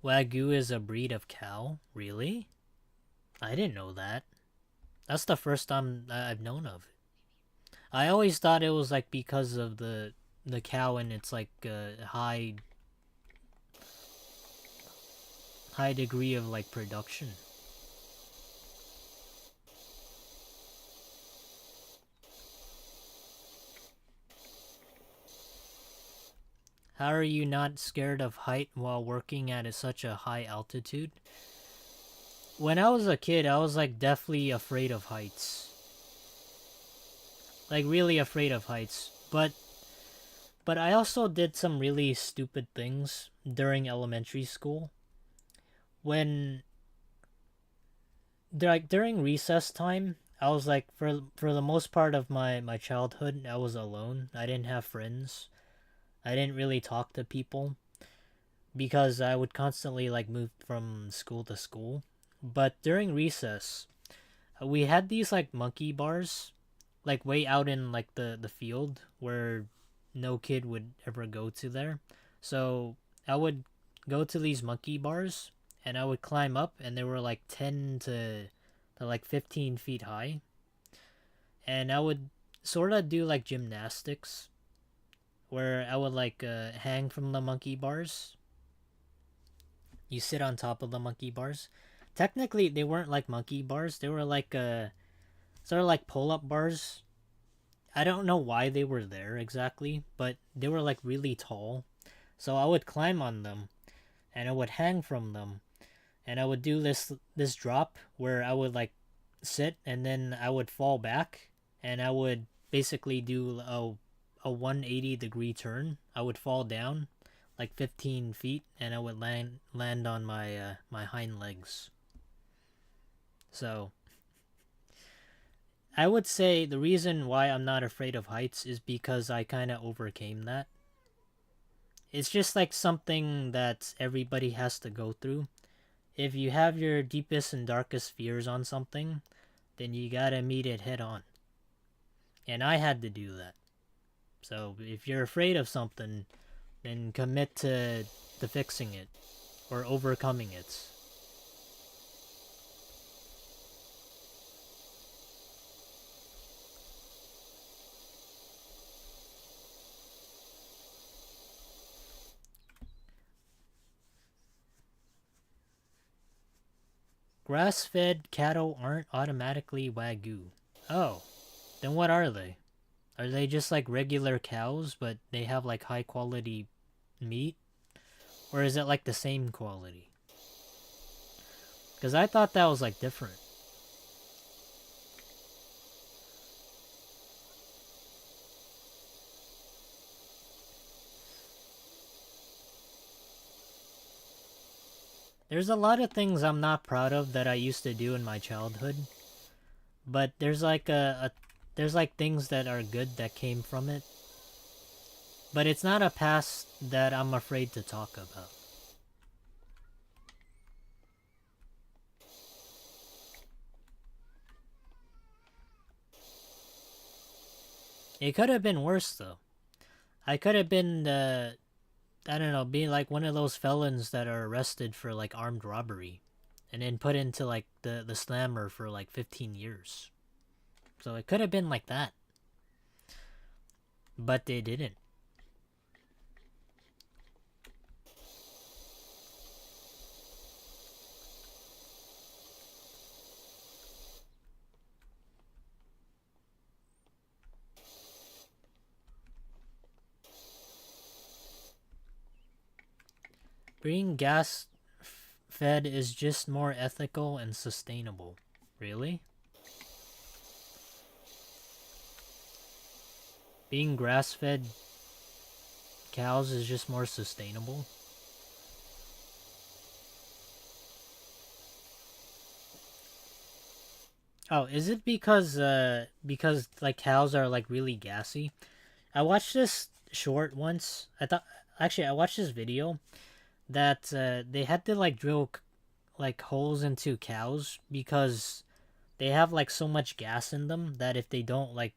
Wagyu is a breed of cow. Really? I didn't know that. That's the first time I've known of it. I always thought it was like because of the cow and its like high degree of like production. How are you not scared of height while working at such a high altitude? When I was a kid, I was like definitely afraid of heights. Like really afraid of heights. But I also did some really stupid things during elementary school. When like during recess time, I was like for the most part of my childhood, I was alone. I didn't have friends. I didn't really talk to people because I would constantly like move from school to school. But during recess, we had these like monkey bars like way out in like the field where no kid would ever go to there. So I would go to these monkey bars and I would climb up and they were like 10 to like 15 feet high. And I would sort of do like gymnastics where I would like hang from the monkey bars. You sit on top of the monkey bars. technically they weren't like monkey bars. They were like sort of like pull-up bars. I don't know why they were there exactly, but they were like really tall. So I would climb on them and I would hang from them. And I would do this drop where I would like sit and then I would fall back and I would basically do a 180-degree turn. I would fall down like 15 feet and I would land on my hind legs. So I would say the reason why I'm not afraid of heights is because I kind of overcame that. It's just like something that everybody has to go through. If you have your deepest and darkest fears on something, then you gotta meet it head on. And I had to do that. So if you're afraid of something, then commit to fixing it or overcoming it. Grass-fed cattle aren't automatically Wagyu. Oh, then what are they? Are they just like regular cows, but they have like high quality meat? Or is it like the same quality? Because I thought that was like different. There's a lot of things I'm not proud of that I used to do in my childhood. But there's like there's like things that are good that came from it. But it's not a past that I'm afraid to talk about. It could have been worse though. I could have been I don't know, being like one of those felons that are arrested for like armed robbery and then put into like the slammer for like 15 years. So it could have been like that. But they didn't. Being gas fed is just more ethical and sustainable. Really? Being grass fed cows is just more sustainable? Oh, is it because like cows are like really gassy? I watched this short once. I watched this video that they had to like drill like holes into cows because they have like so much gas in them that if they don't like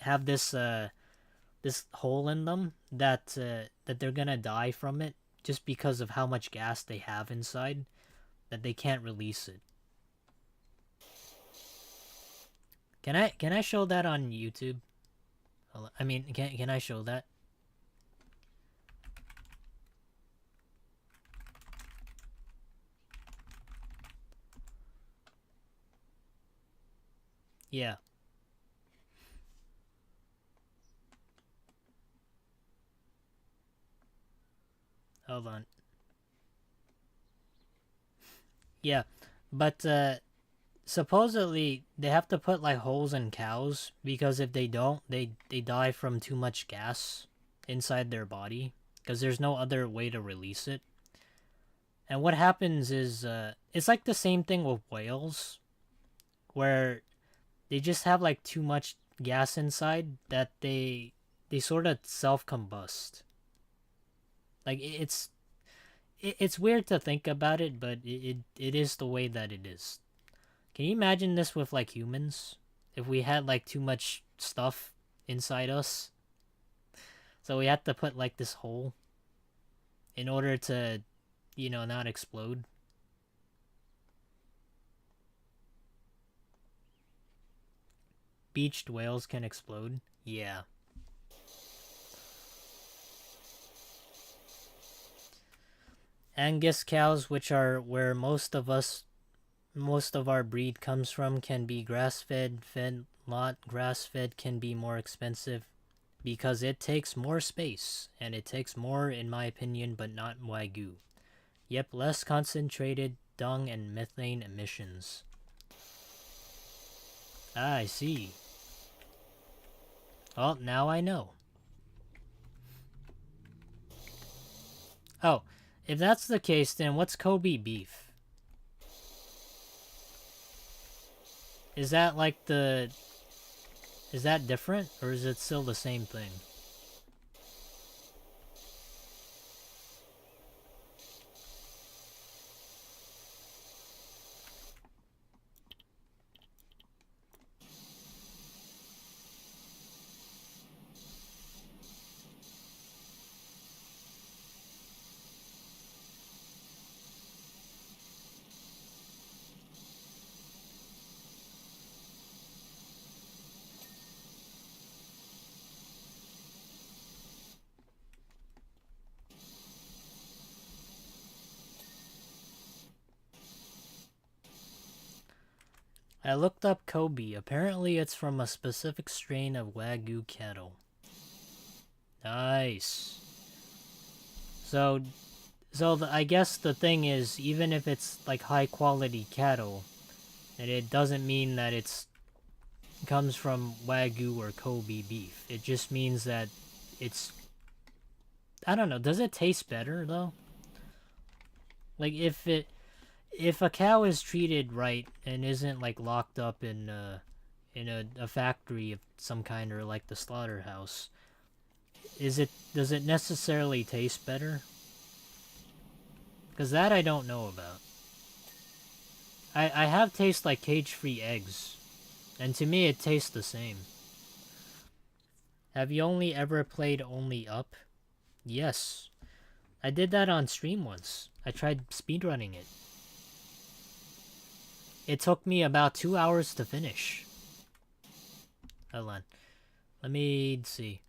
have this hole in them that they're gonna die from it just because of how much gas they have inside that they can't release it. Can I show that on YouTube? I mean, can I show that? Yeah. Hold on. Yeah, but supposedly they have to put like holes in cows because if they don't, they die from too much gas inside their body because there's no other way to release it. And what happens is it's like the same thing with whales where they just have like too much gas inside that they sort of self combust. Like it's weird to think about it, but it is the way that it is. Can you imagine this with like humans? If we had like too much stuff inside us, so we had to put like this hole in order to, not explode. Beached whales can explode. Yeah. Angus cows, which are where most of us most of our breed comes from can be grass-fed, fed lot. Grass-fed can be more expensive because it takes more space, and it takes more, in my opinion, but not Wagyu. Yep, less concentrated dung and methane emissions. Ah, I see. Well, now I know. Oh, if that's the case, then what's Kobe beef? Is that like the... Is that different, or is it still the same thing? I looked up Kobe. Apparently it's from a specific strain of Wagyu cattle. Nice. So I guess the thing is, even if it's like high quality cattle, and it doesn't mean that it comes from Wagyu or Kobe beef. It just means that it's... I don't know, does it taste better though? Like if a cow is treated right and isn't like locked up in a factory of some kind, or like the slaughterhouse, does it necessarily taste better? Because that I don't know about. I have tasted like cage-free eggs, and to me it tastes the same. Have you only ever played only up? Yes. I did that on stream once. I tried speedrunning it. It took me about 2 hours to finish. Hold on. Let me see.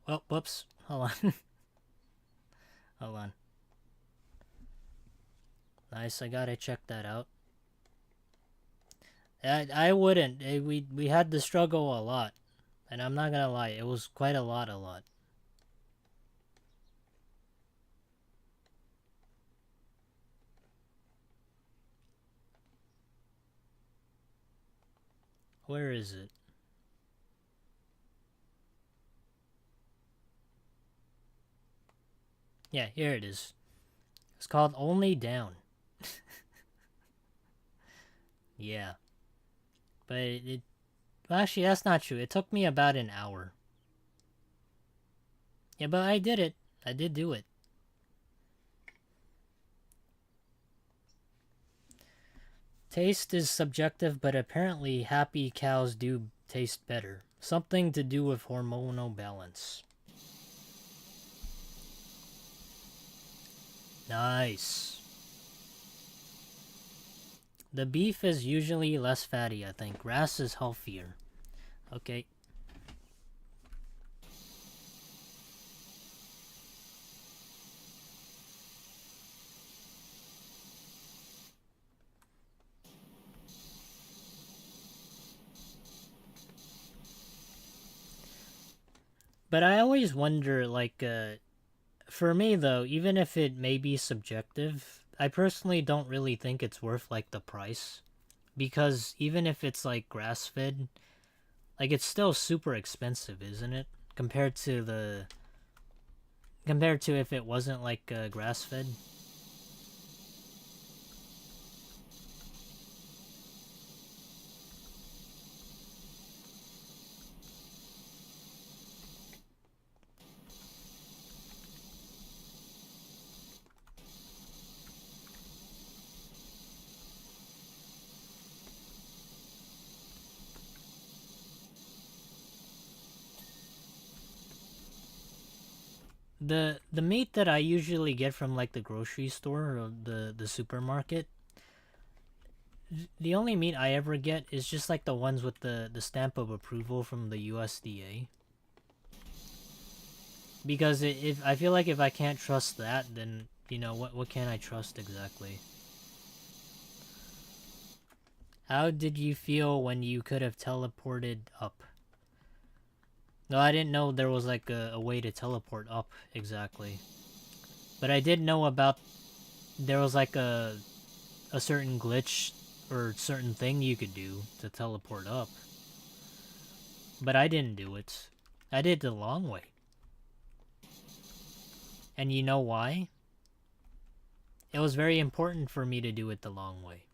Oh, whoops. Hold on. Hold on. Nice, I gotta check that out. I wouldn't. We had to struggle a lot. And I'm not gonna lie, it was quite a lot. Where is it? Yeah, here it is. It's called Only Down. Yeah. But well, actually, that's not true. It took me about an hour. Yeah, but I did it. I did do it. Taste is subjective, but apparently happy cows do taste better. Something to do with hormonal balance. Nice. The beef is usually less fatty, I think. Grass is healthier. Okay. But I always wonder, like, for me though, even if it may be subjective, I personally don't really think it's worth, like, the price. Because even if it's, like, grass-fed, like, it's still super expensive, isn't it? Compared to if it wasn't, like, grass-fed. the meat that I usually get from like the grocery store or the supermarket, the only meat I ever get is just like the ones with the stamp of approval from the USDA. Because if I feel like if I can't trust that, then what can I trust exactly? How did you feel when you could have teleported up? No, I didn't know there was like a way to teleport up exactly. But I did know about there was like a certain glitch or certain thing you could do to teleport up. But I didn't do it. I did it the long way. And you know why? It was very important for me to do it the long way.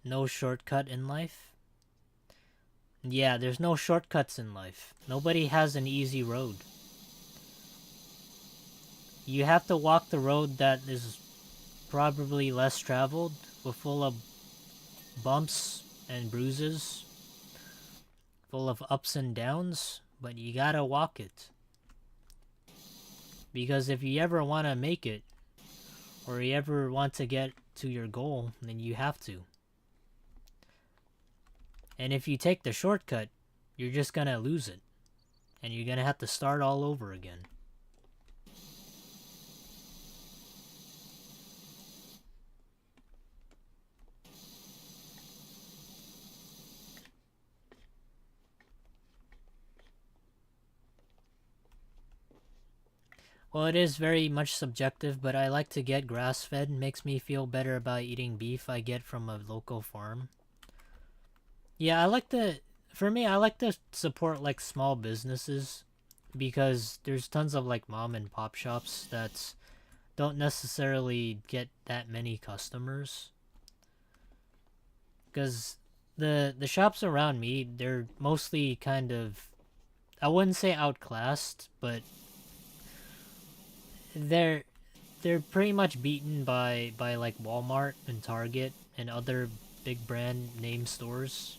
No shortcut in life? Yeah, there's no shortcuts in life. Nobody has an easy road. You have to walk the road that is probably less traveled, but full of bumps and bruises, full of ups and downs, but you gotta walk it. Because if you ever want to make it, or you ever want to get to your goal, then you have to. And if you take the shortcut, you're just gonna lose it. And you're gonna have to start all over again. Well, it is very much subjective, but I like to get grass-fed. Makes me feel better about eating beef I get from a local farm. Yeah, for me, I like to support like small businesses because there's tons of like mom and pop shops that don't necessarily get that many customers. Because the shops around me, they're mostly kind of, I wouldn't say outclassed, but they're they're pretty much beaten by like Walmart and Target and other big brand name stores.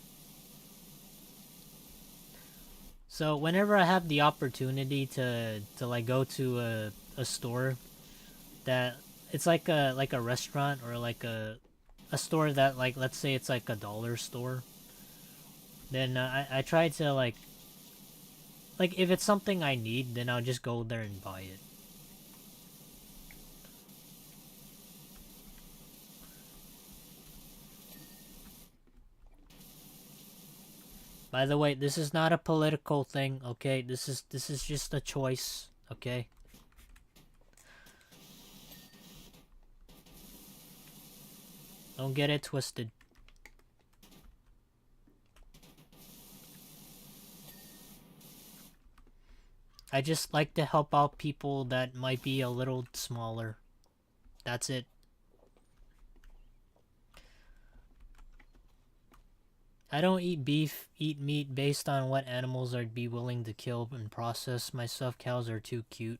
So whenever I have the opportunity to like go to a store that it's like a restaurant or like a store that like let's say it's like a dollar store, then I try to like if it's something I need, then I'll just go there and buy it. By the way, this is not a political thing, okay? This is just a choice, okay? Don't get it twisted. I just like to help out people that might be a little smaller. That's it. I don't eat beef, eat meat based on what animals I'd be willing to kill and process. My stuffed cows are too cute.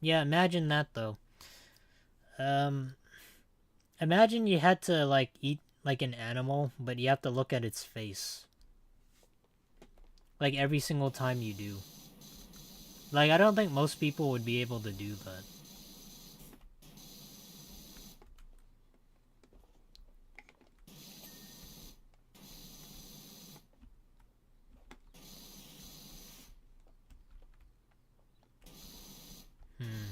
Yeah, imagine that though. Um, Imagine you had to like eat like an animal, but you have to look at its face. Like every single time you do. Like I don't think most people would be able to do that. Hmm.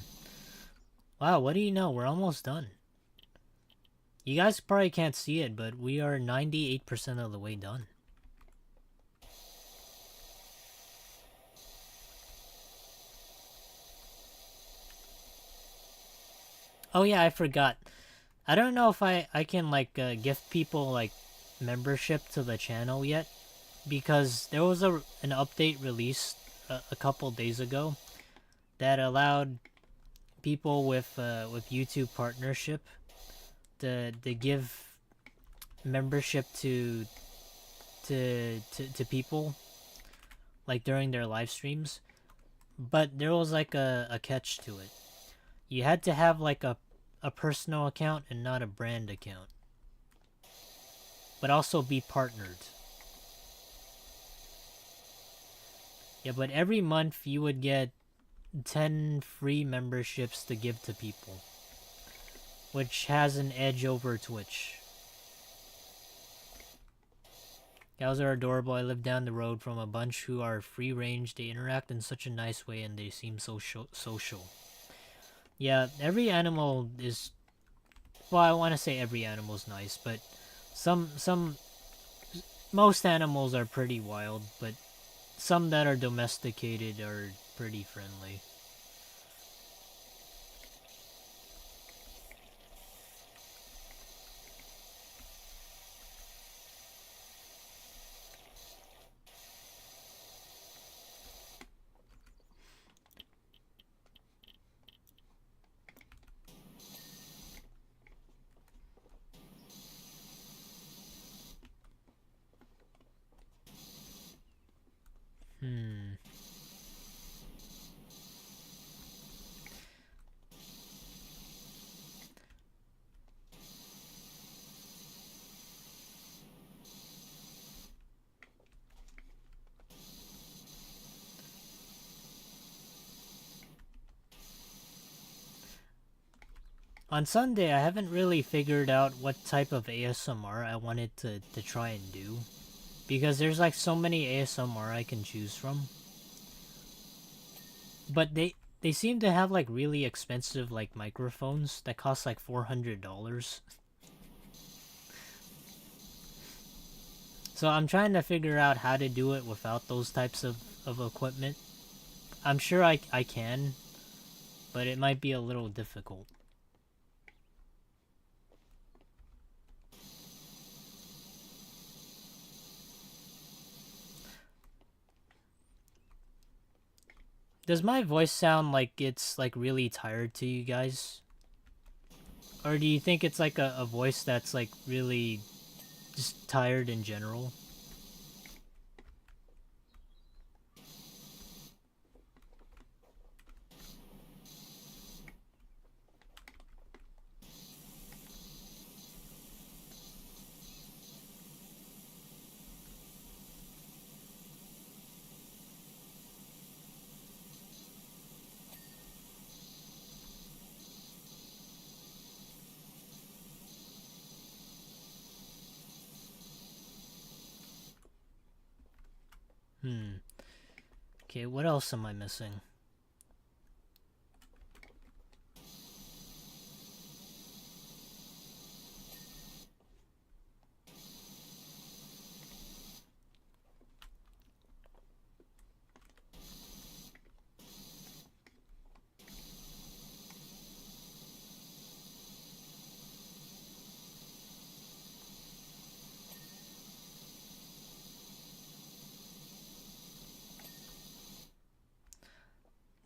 Wow, what do you know? We're almost done. You guys probably can't see it, but we are 98% of the way done. Oh yeah, I forgot. I don't know if I can like gift people like membership to the channel yet because there was an update released a couple days ago that allowed people with YouTube partnership to give membership to people like during their live streams, but there was like a catch to it. You had to have like a personal account and not a brand account, but also be partnered. Yeah, but every month you would get 10 free memberships to give to people, which has an edge over Twitch. Cows are adorable. I live down the road from a bunch who are free range. They interact in such a nice way and they seem so social. Yeah, every animal is... Well, I want to say every animal's nice, but most animals are pretty wild, but some that are domesticated are pretty friendly. On Sunday, I haven't really figured out what type of ASMR I wanted to try and do. Because there's like so many ASMR I can choose from. But they seem to have like really expensive like microphones that cost like $400. So I'm trying to figure out how to do it without those types of equipment. I'm sure I can, but it might be a little difficult. Does my voice sound like it's like really tired to you guys? Or do you think it's like a voice that's like really just tired in general? Okay, what else am I missing?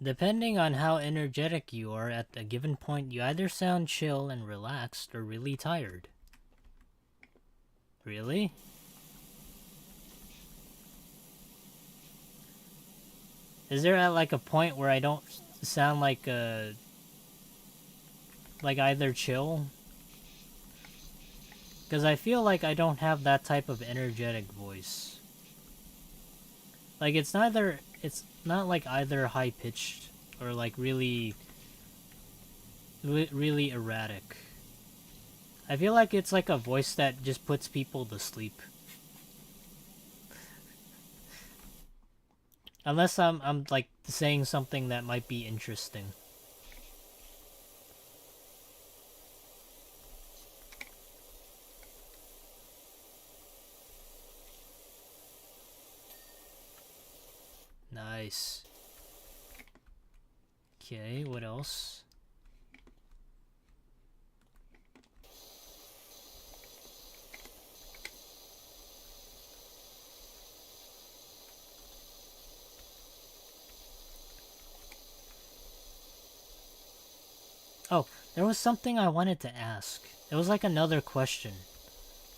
Depending on how energetic you are at a given point, you either sound chill and relaxed or really tired. Really? Is there at like a point where I don't sound like either chill? Because I feel like I don't have that type of energetic voice. Like it's not like either high pitched or like really erratic. I feel like it's like a voice that just puts people to sleep. Unless I'm like saying something that might be interesting. Nice. Okay, what else? Oh, there was something I wanted to ask. It was like another question.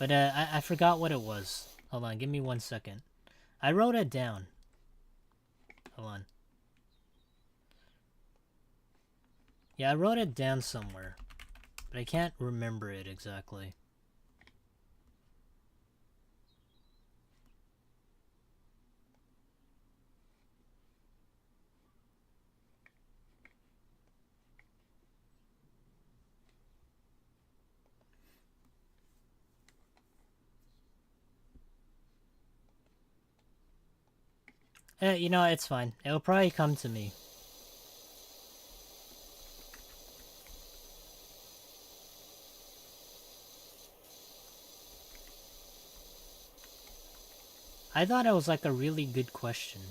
But I forgot what it was. Hold on, give me 1 second. I wrote it down. Hold on. Yeah, I wrote it down somewhere, but I can't remember it exactly. You know, it's fine. It'll probably come to me. I thought it was like a really good question.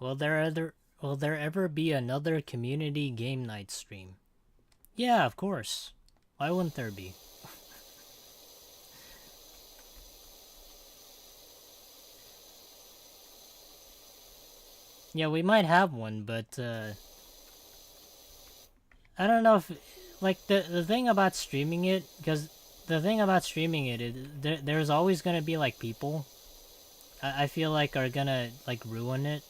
Will there ever be another community game night stream? Yeah, of course. Why wouldn't there be? Yeah, we might have one, but I don't know if like the thing about streaming it, because the thing about streaming it is there's always gonna be like people I feel like are gonna like ruin it.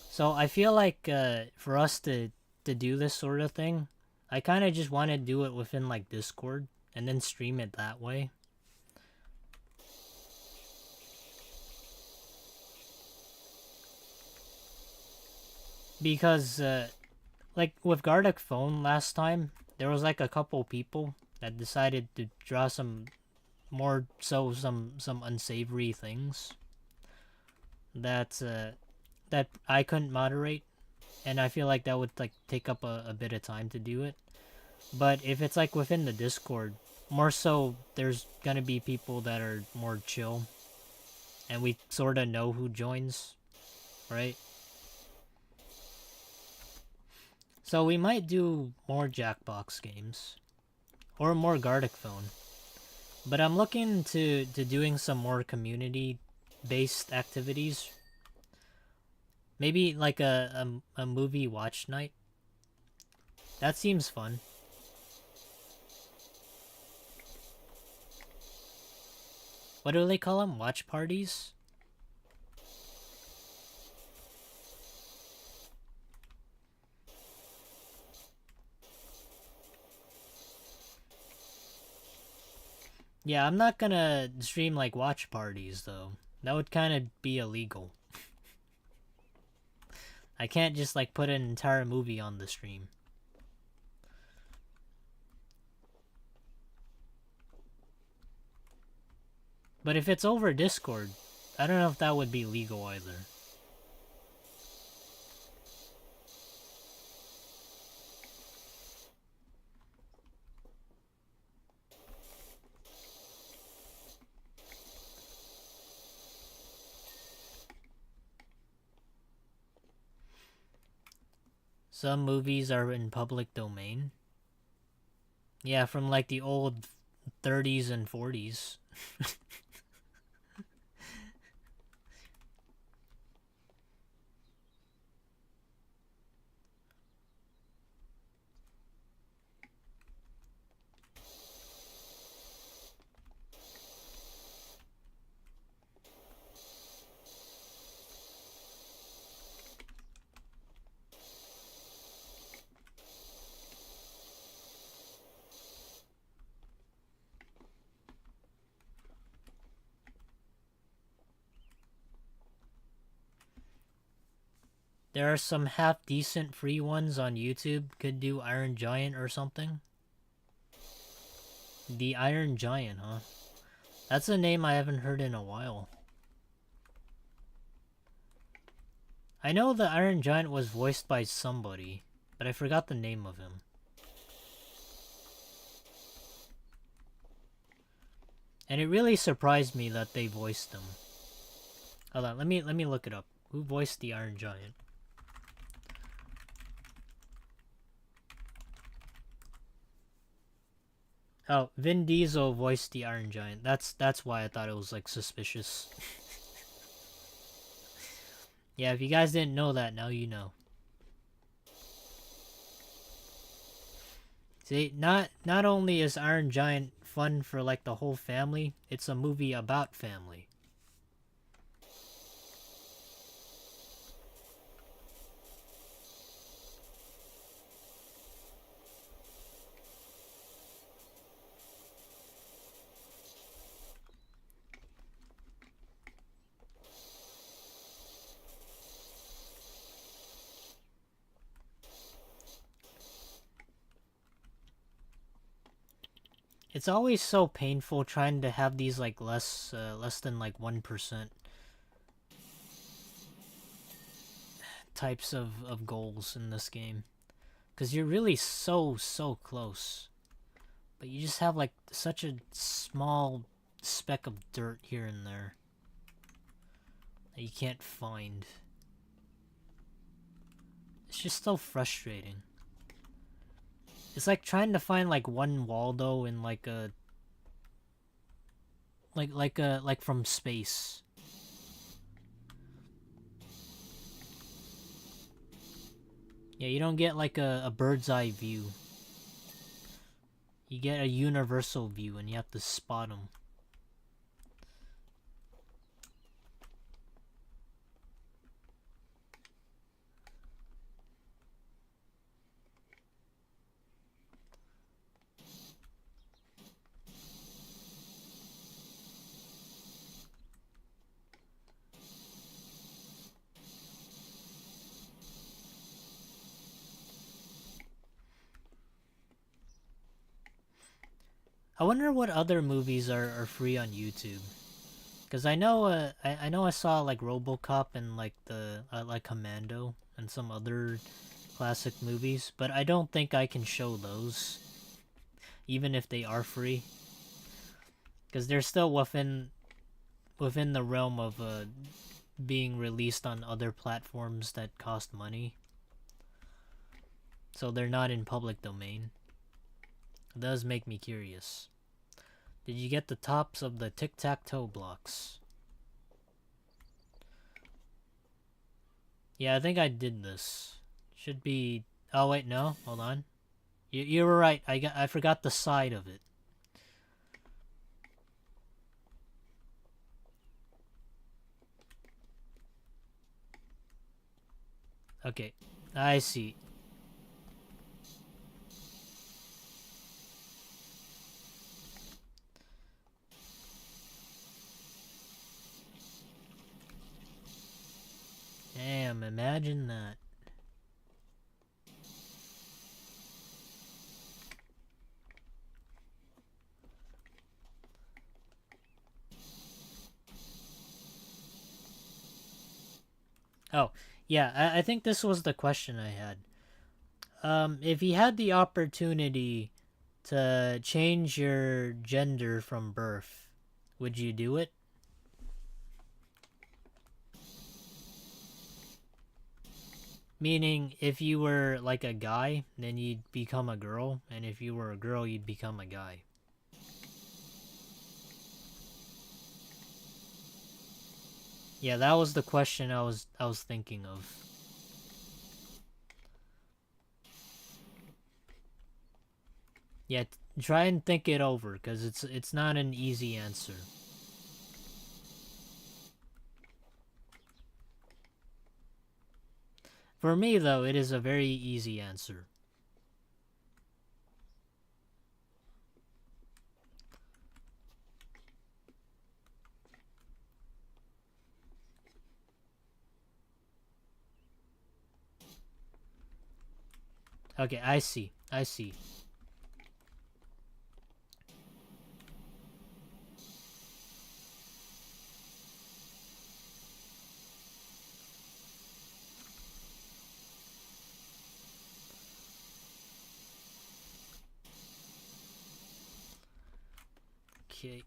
So I feel like for us to do this sort of thing, I kind of just want to do it within like Discord and then stream it that way. Because like with Gardic Phone last time, there was like a couple people that decided to draw some some unsavory things that that I couldn't moderate, and I feel like that would like take up a bit of time to do it. But if it's like within the Discord, more so there's gonna be people that are more chill, and we sort of know who joins, right? So we might do more Jackbox games, or more Gardic Phone. But I'm looking to doing some more community-based activities. Maybe like a movie watch night. That seems fun. What do they call them? Watch parties? Yeah, I'm not gonna stream like watch parties though. That would kind of be illegal. I can't just like put an entire movie on the stream. But if it's over Discord, I don't know if that would be legal either. Some movies are in public domain. Yeah, from like the old 30s and 40s. There are some half-decent free ones on YouTube. Could do Iron Giant or something. The Iron Giant, huh? That's a name I haven't heard in a while. I know the Iron Giant was voiced by somebody, but I forgot the name of him. And it really surprised me that they voiced them. Hold on, let me look it up. Who voiced the Iron Giant? Oh, Vin Diesel voiced the Iron Giant. That's why I thought it was like suspicious. Yeah, if you guys didn't know that, now you know. See, not only is Iron Giant fun for like the whole family, it's a movie about family. It's always so painful trying to have these like less than like 1% types of goals in this game. Because you're really so close. But you just have like such a small speck of dirt here and there that you can't find. It's just so frustrating. It's like trying to find like one Waldo in like a like from space. Yeah, you don't get like a bird's eye view. You get a universal view and you have to spot them. I wonder what other movies are free on YouTube. Cause I know I know I saw like RoboCop and like the like Commando and some other classic movies, but I don't think I can show those, even if they are free, because they're still within the realm of being released on other platforms that cost money. So they're not in public domain. It does make me curious. Did you get the tops of the tic-tac-toe blocks? Yeah, I think I did this. Should be... Oh, wait, no. Hold on. You were right. I forgot the side of it. Okay. I see. Damn, imagine that. Oh, yeah, I think this was the question I had. If you had the opportunity to change your gender from birth, would you do it? Meaning, if you were like a guy, then you'd become a girl, and if you were a girl, you'd become a guy. Yeah, that was the question I was thinking of. Yeah, try and think it over, because it's not an easy answer. For me, though, it is a very easy answer. Okay, I see. I see. Okay.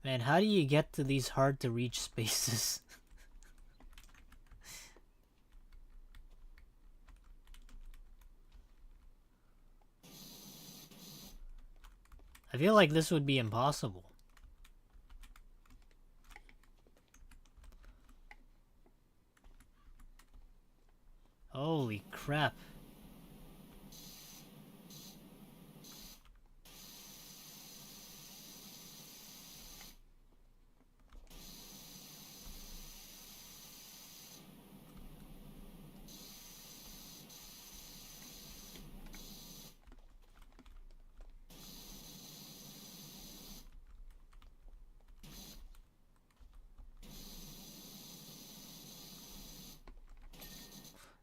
Man, how do you get to these hard to reach spaces? I feel like this would be impossible. Holy crap.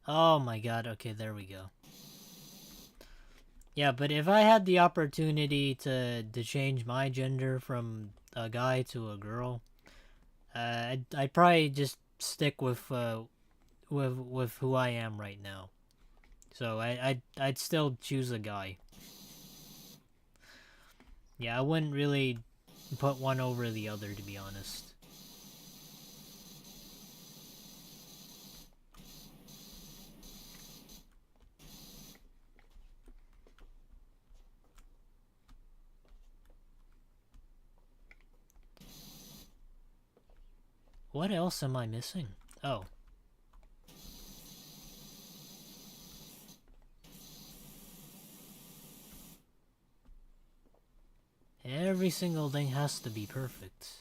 Oh my god, okay, there we go. Yeah, but if I had the opportunity to change my gender from a guy to a girl, I'd probably just stick with who I am right now. So I'd still choose a guy. Yeah, I wouldn't really put one over the other, to be honest. What else am I missing? Oh. Every single thing has to be perfect.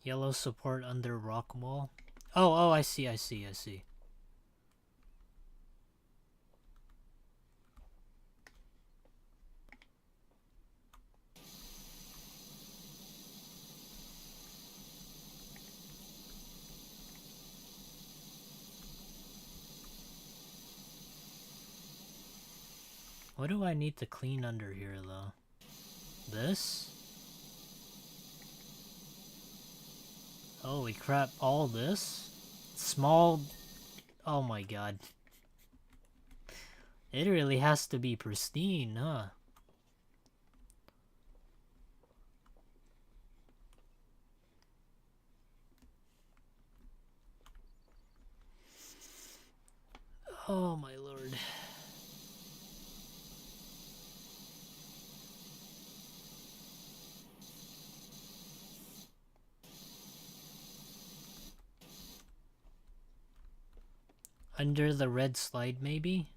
Yellow support under rock wall. Oh, I see. What do I need to clean under here, though? This? Holy crap, all this? Small... Oh my god. It really has to be pristine, huh? Oh my lord. Under the red slide, maybe?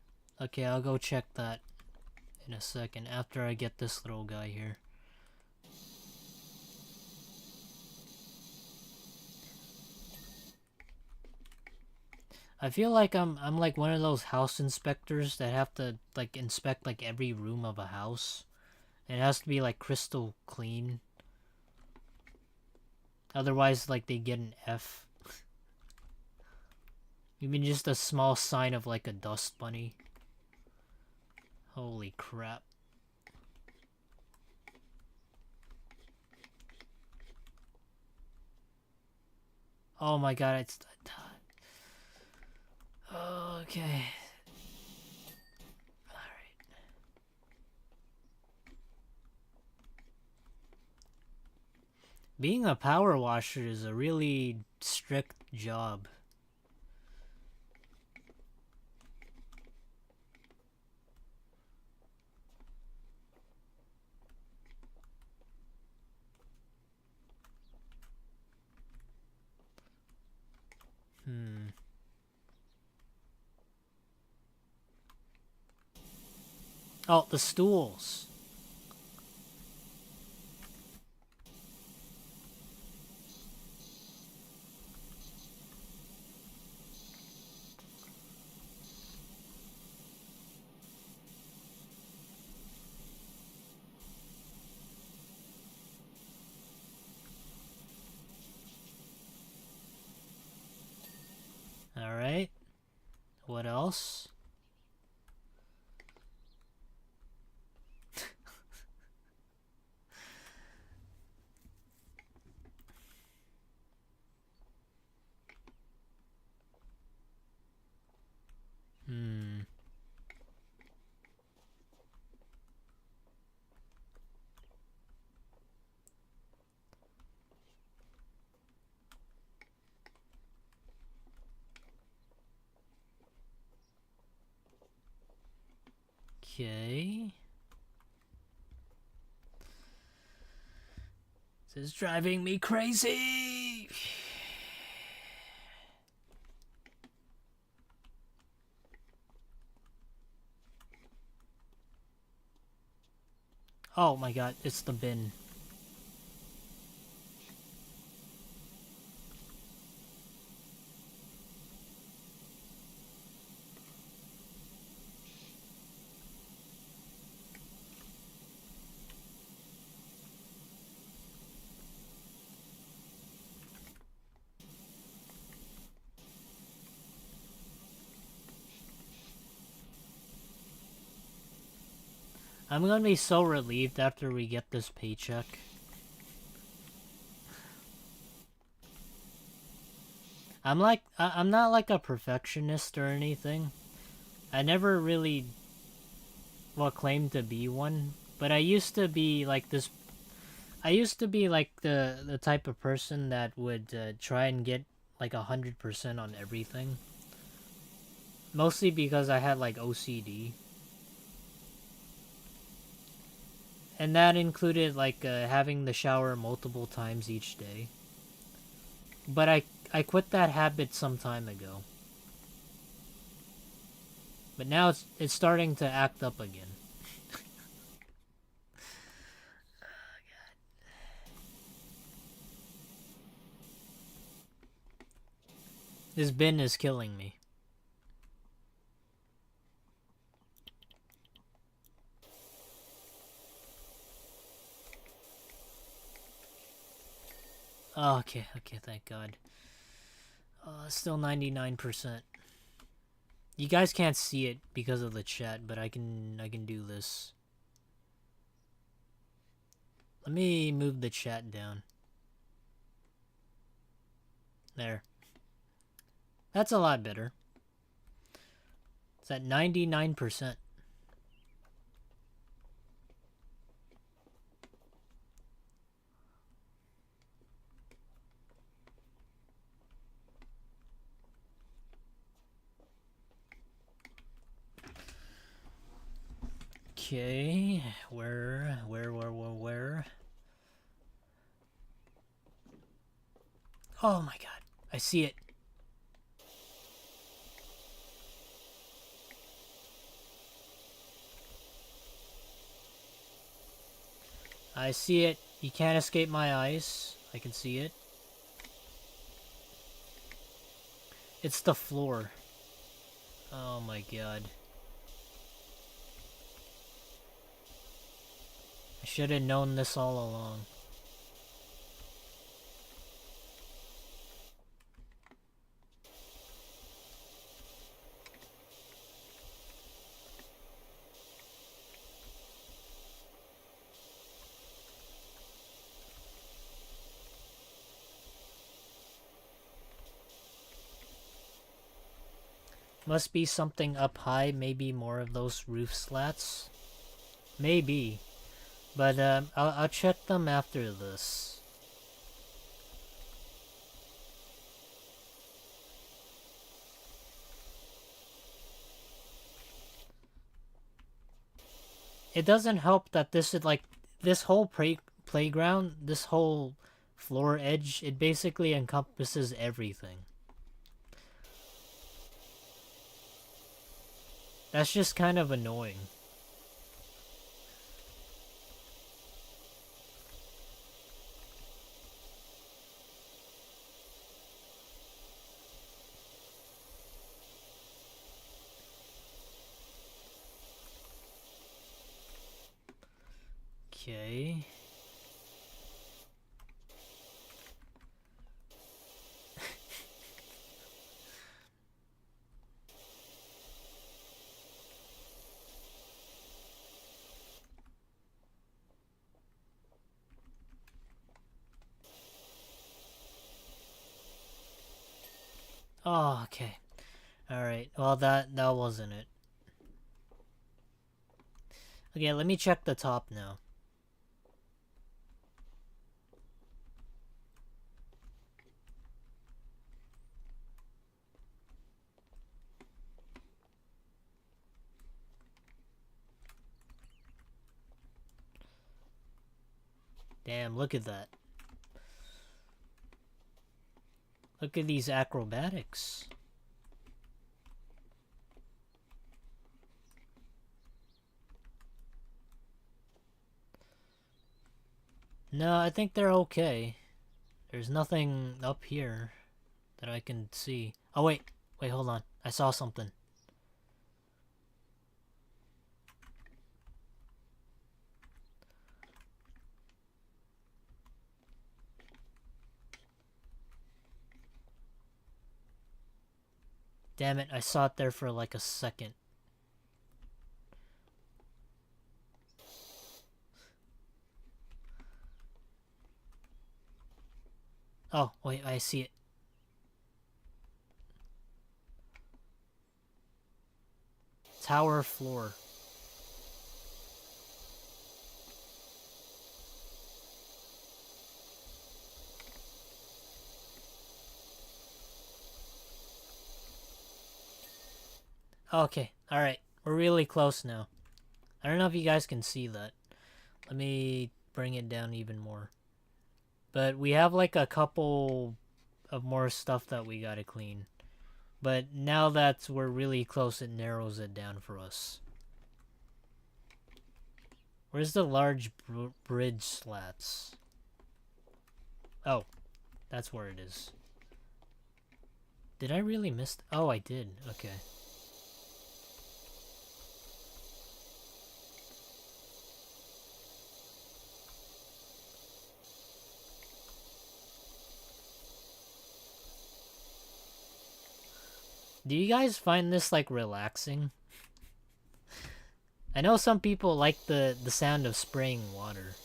Okay, I'll go check that in a second after I get this little guy here. I feel like I'm like one of those house inspectors that have to like inspect like every room of a house. It has to be like crystal clean. Otherwise, like they get an F. Even just a small sign of like a dust bunny. Holy crap. Oh my god, it's... Okay. Alright. Being a power washer is a really strict job. Oh, the stools. what else? Okay. This is driving me crazy. Oh my god, it's the bin. I'm gonna be so relieved after we get this paycheck. I'm not like a perfectionist or anything. I never really, well, claimed to be one, but I used to be like this. I used to be like the type of person that would try and get like 100% on everything. Mostly because I had like OCD. And that included like having the shower multiple times each day. But I quit that habit some time ago. But now it's starting to act up again. This bin is killing me. Oh, okay, thank God. Still 99%. You guys can't see it because of the chat, but I can do this. Let me move the chat down. There. That's a lot better. It's at 99%. Okay, where? Oh my god, I see it. I see it. You can't escape my eyes. I can see it. It's the floor. Oh my god. I should have known this all along. Must be something up high, maybe more of those roof slats. Maybe. But I'll check them after this. It doesn't help that this is like, this whole playground, this whole floor edge, it basically encompasses everything. That's just kind of annoying. Okay. Oh, okay. Alright, well that wasn't it. Okay, let me check the top now. Damn, look at that. Look at these acrobatics. No, I think they're okay. There's nothing up here that I can see. Oh, wait. Wait, hold on. I saw something. Damn it, I saw it there for like a second. Oh, wait, I see it. Tower floor. Okay, alright. We're really close now. I don't know if you guys can see that. Let me bring it down even more. But we have like a couple of more stuff that we gotta clean. But now that we're really close, it narrows it down for us. Where's the large bridge slats? Oh, that's where it is. Did I really miss? Oh, I did. Okay. Do you guys find this like relaxing? I know some people like the sound of spraying water.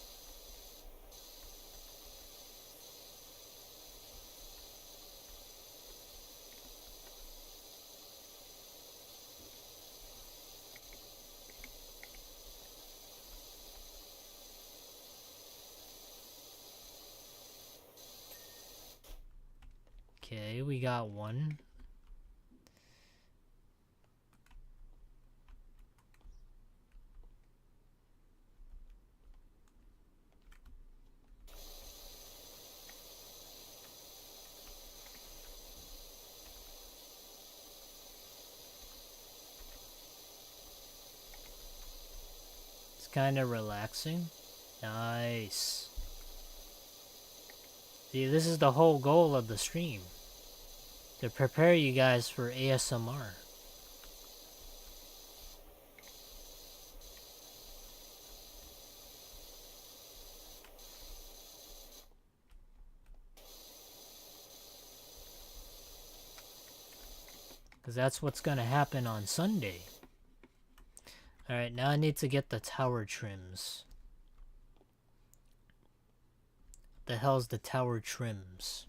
Okay, we got one. It's kind of relaxing. Nice. See, this is the whole goal of the stream. To prepare you guys for ASMR. Because that's what's going to happen on Sunday. Alright, now I need to get the tower trims. The hell's the tower trims?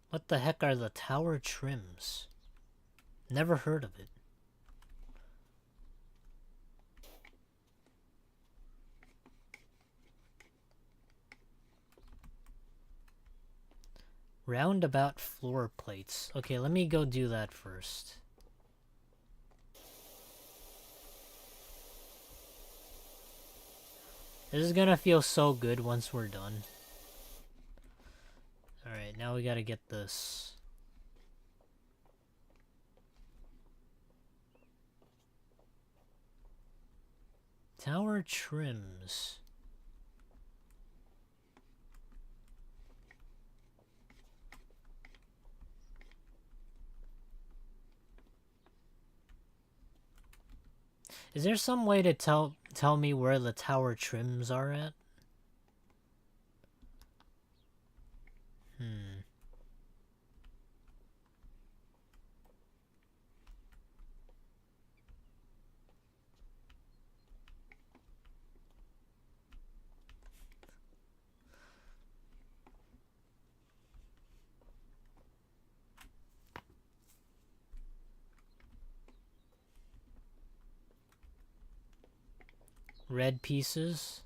What the heck are the tower trims? Never heard of it. Roundabout floor plates. Okay, let me go do that first. This is gonna feel so good once we're done. Alright, now we gotta get this. Tower trims. Is there some way to tell me where the tower trims are at? Red pieces.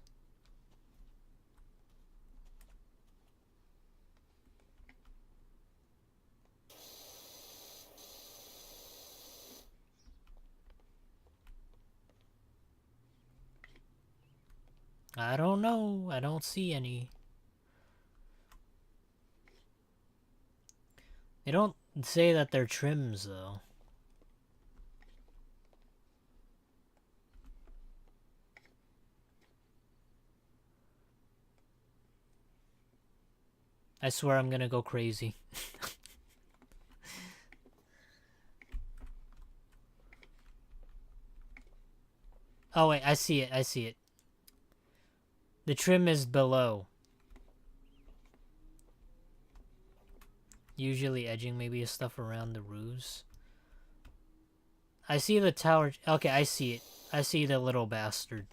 I don't know. I don't see any. They don't say that they're trims, though. I swear I'm gonna go crazy. Oh wait, I see it, I see it. The trim is below. Usually edging maybe stuff around the roofs. I see the tower. Okay, I see it. I see the little bastard.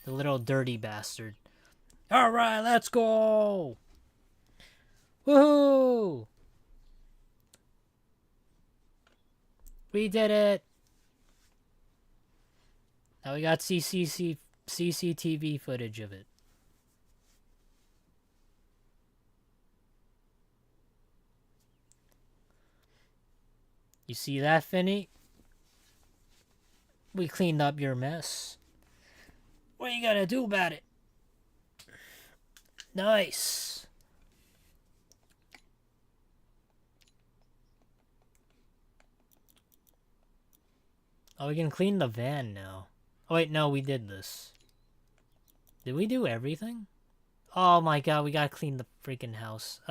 The little dirty bastard. Alright, let's go! Woohoo! We did it! Now we got CCTV footage of it. You see that, Finny? We cleaned up your mess. What are you gonna do about it? Nice. Oh, we can clean the van now. Oh wait, no, we did this. Did we do everything? Oh my god, we gotta clean the freaking house.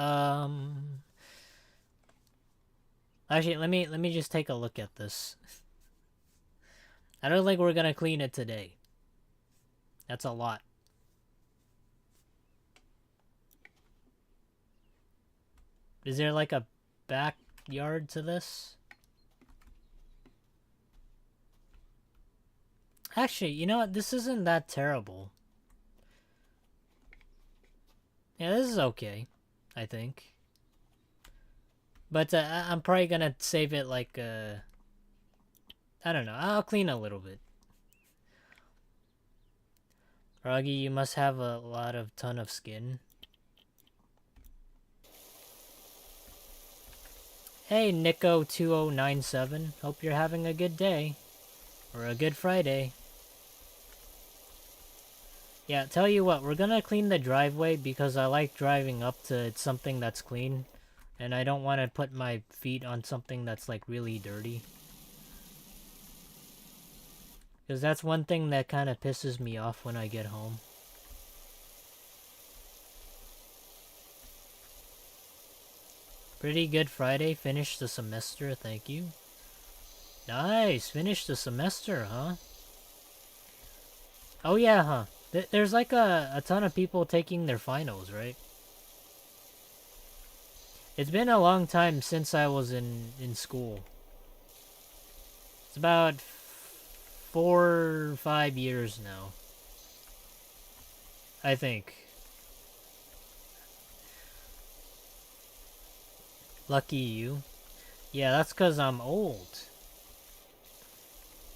Actually, let me just take a look at this. I don't think we're gonna clean it today. That's a lot. Is there like a backyard to this? Actually, you know what? This isn't that terrible. Yeah, this is okay, I think. But I'm probably gonna save it like, I don't know. I'll clean a little bit. Froggy, you must have a ton of skin. Hey, Nico2097. Hope you're having a good day. Or a good Friday. Yeah, tell you what, we're gonna clean the driveway because I like driving up to something that's clean. And I don't want to put my feet on something that's like really dirty. Because that's one thing that kind of pisses me off when I get home. Pretty good Friday. Finished the semester, thank you. Nice, finished the semester, huh? Oh yeah, huh? There's like a ton of people taking their finals, right? It's been a long time since I was in school. It's about 4 or 5 years now. I think. Lucky you. Yeah, that's because I'm old.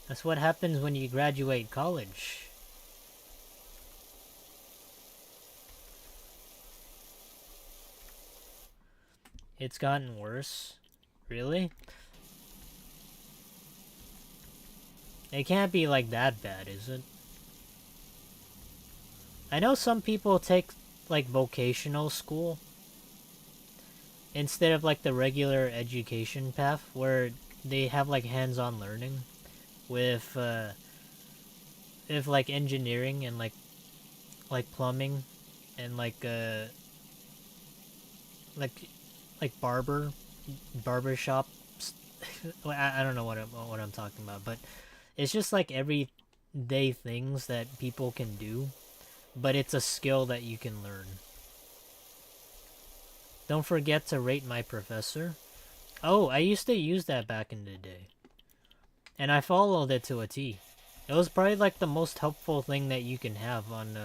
That's what happens when you graduate college. It's gotten worse. Really? It can't be like that bad, is it? I know some people take like vocational school instead of like the regular education path where they have like hands-on learning with if like engineering and like plumbing and like like barber shop I don't know what I'm talking about, but it's just like everyday things that people can do, but it's a skill that you can learn. Don't forget to rate my professor. Oh, I used to use that back in the day, and I followed it to a T. It was probably like the most helpful thing that you can have on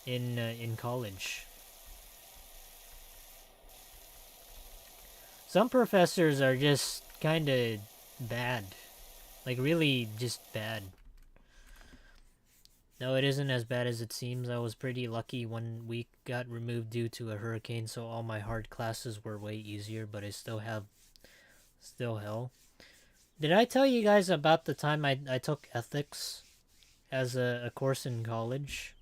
in college. Some professors are just kind of bad, like really just bad. No, it isn't as bad as it seems. I was pretty lucky. 1 week got removed due to a hurricane, so all my hard classes were way easier, but I still have still hell. Did I tell you guys about the time I took ethics as a course in college?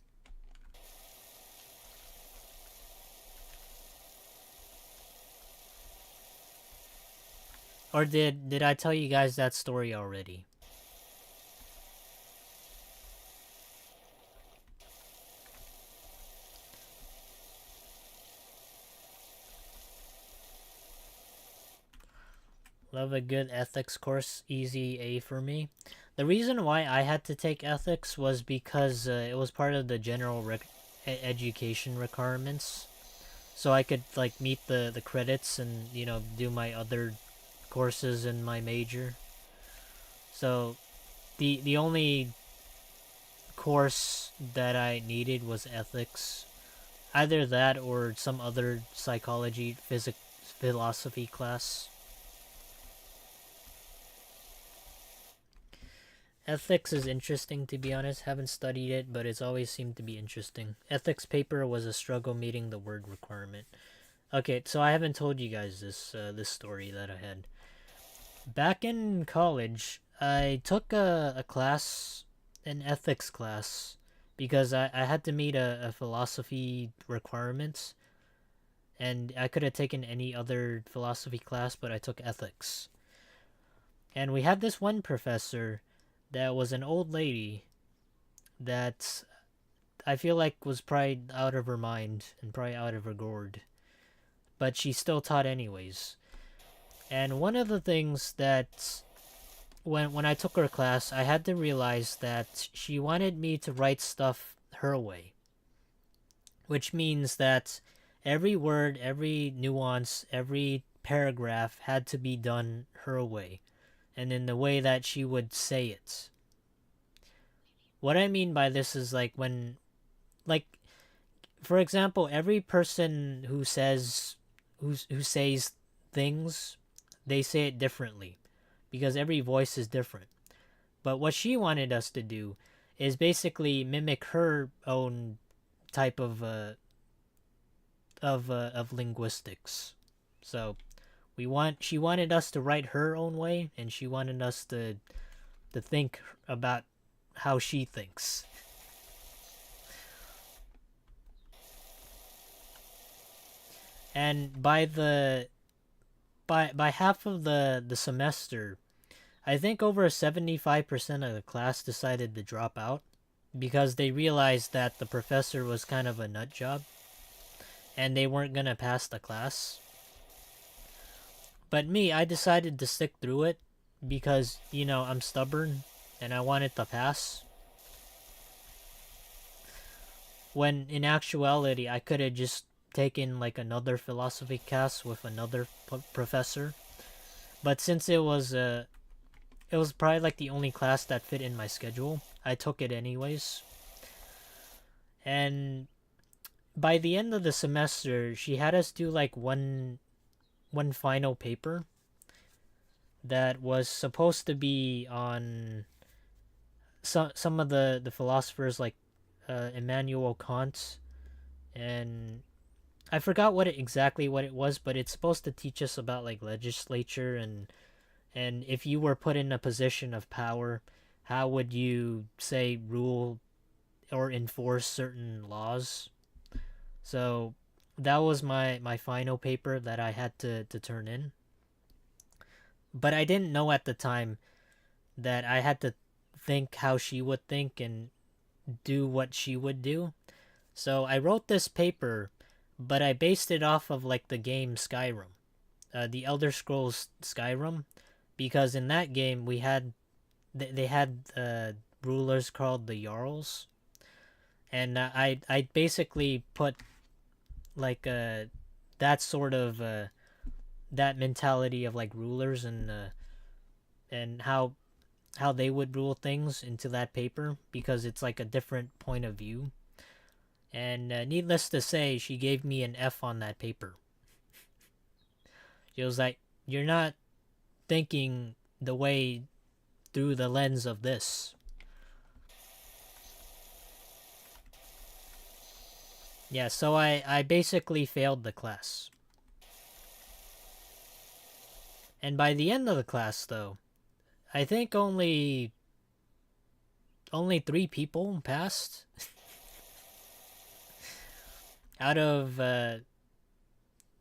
Or did I tell you guys that story already? Love a good ethics course, easy A for me. The reason why I had to take ethics was because it was part of the general education requirements, so I could like meet the credits and do my other courses in my major. So the only course that I needed was ethics, either that or some other psychology, physics, philosophy class. Ethics is interesting, to be honest. Haven't studied it, but it's always seemed to be interesting. Ethics paper was a struggle meeting the word requirement. Okay, so I haven't told you guys this story that I had. Back in college, I took a class, an ethics class, because I had to meet a philosophy requirements, and I could have taken any other philosophy class, but I took ethics. And we had this one professor that was an old lady that I feel like was probably out of her mind and probably out of her gourd, but she still taught anyways. And one of the things that when I took her class, I had to realize that she wanted me to write stuff her way, which means that every word, every nuance, every paragraph had to be done her way and in the way that she would say it. What I mean by this is like like for example, every person who says things, they say it differently because every voice is different. But what she wanted us to do is basically mimic her own type of linguistics. So she wanted us to write her own way, and she wanted us to think about how she thinks. And by half of the semester, I think over 75% of the class decided to drop out because they realized that the professor was kind of a nut job and they weren't going to pass the class. But me, I decided to stick through it because, I'm stubborn and I wanted to pass. When in actuality, I could have just taken like another philosophy class with another professor. But since it was probably like the only class that fit in my schedule, I took it anyways. And by the end of the semester, she had us do like one final paper that was supposed to be on some of the philosophers like Immanuel Kant, and I forgot exactly what it was, but it's supposed to teach us about like legislature and if you were put in a position of power, how would you say rule or enforce certain laws? So that was my final paper that I had to turn in. But I didn't know at the time that I had to think how she would think and do what she would do. So I wrote this paper, but I based it off of like the game Skyrim, the Elder Scrolls Skyrim. because in that game we had they had rulers called the Jarls, and I basically put like that sort of that mentality of like rulers and how they would rule things into that paper because it's like a different point of view. And needless to say, she gave me an F on that paper. She was like, "You're not thinking the way through the lens of this." Yeah, so I basically failed the class. And by the end of the class, though, I think only 3 people passed out of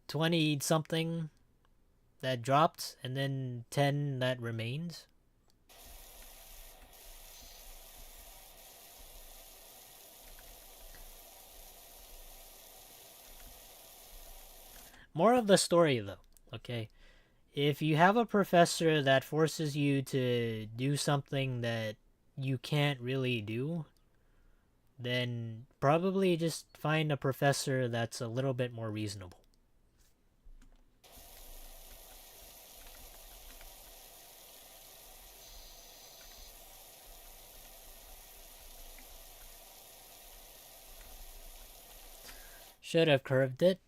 20 something that dropped, and then 10 that remained. More of the story, though, okay? If you have a professor that forces you to do something that you can't really do, then probably just find a professor that's a little bit more reasonable. Should have curved it.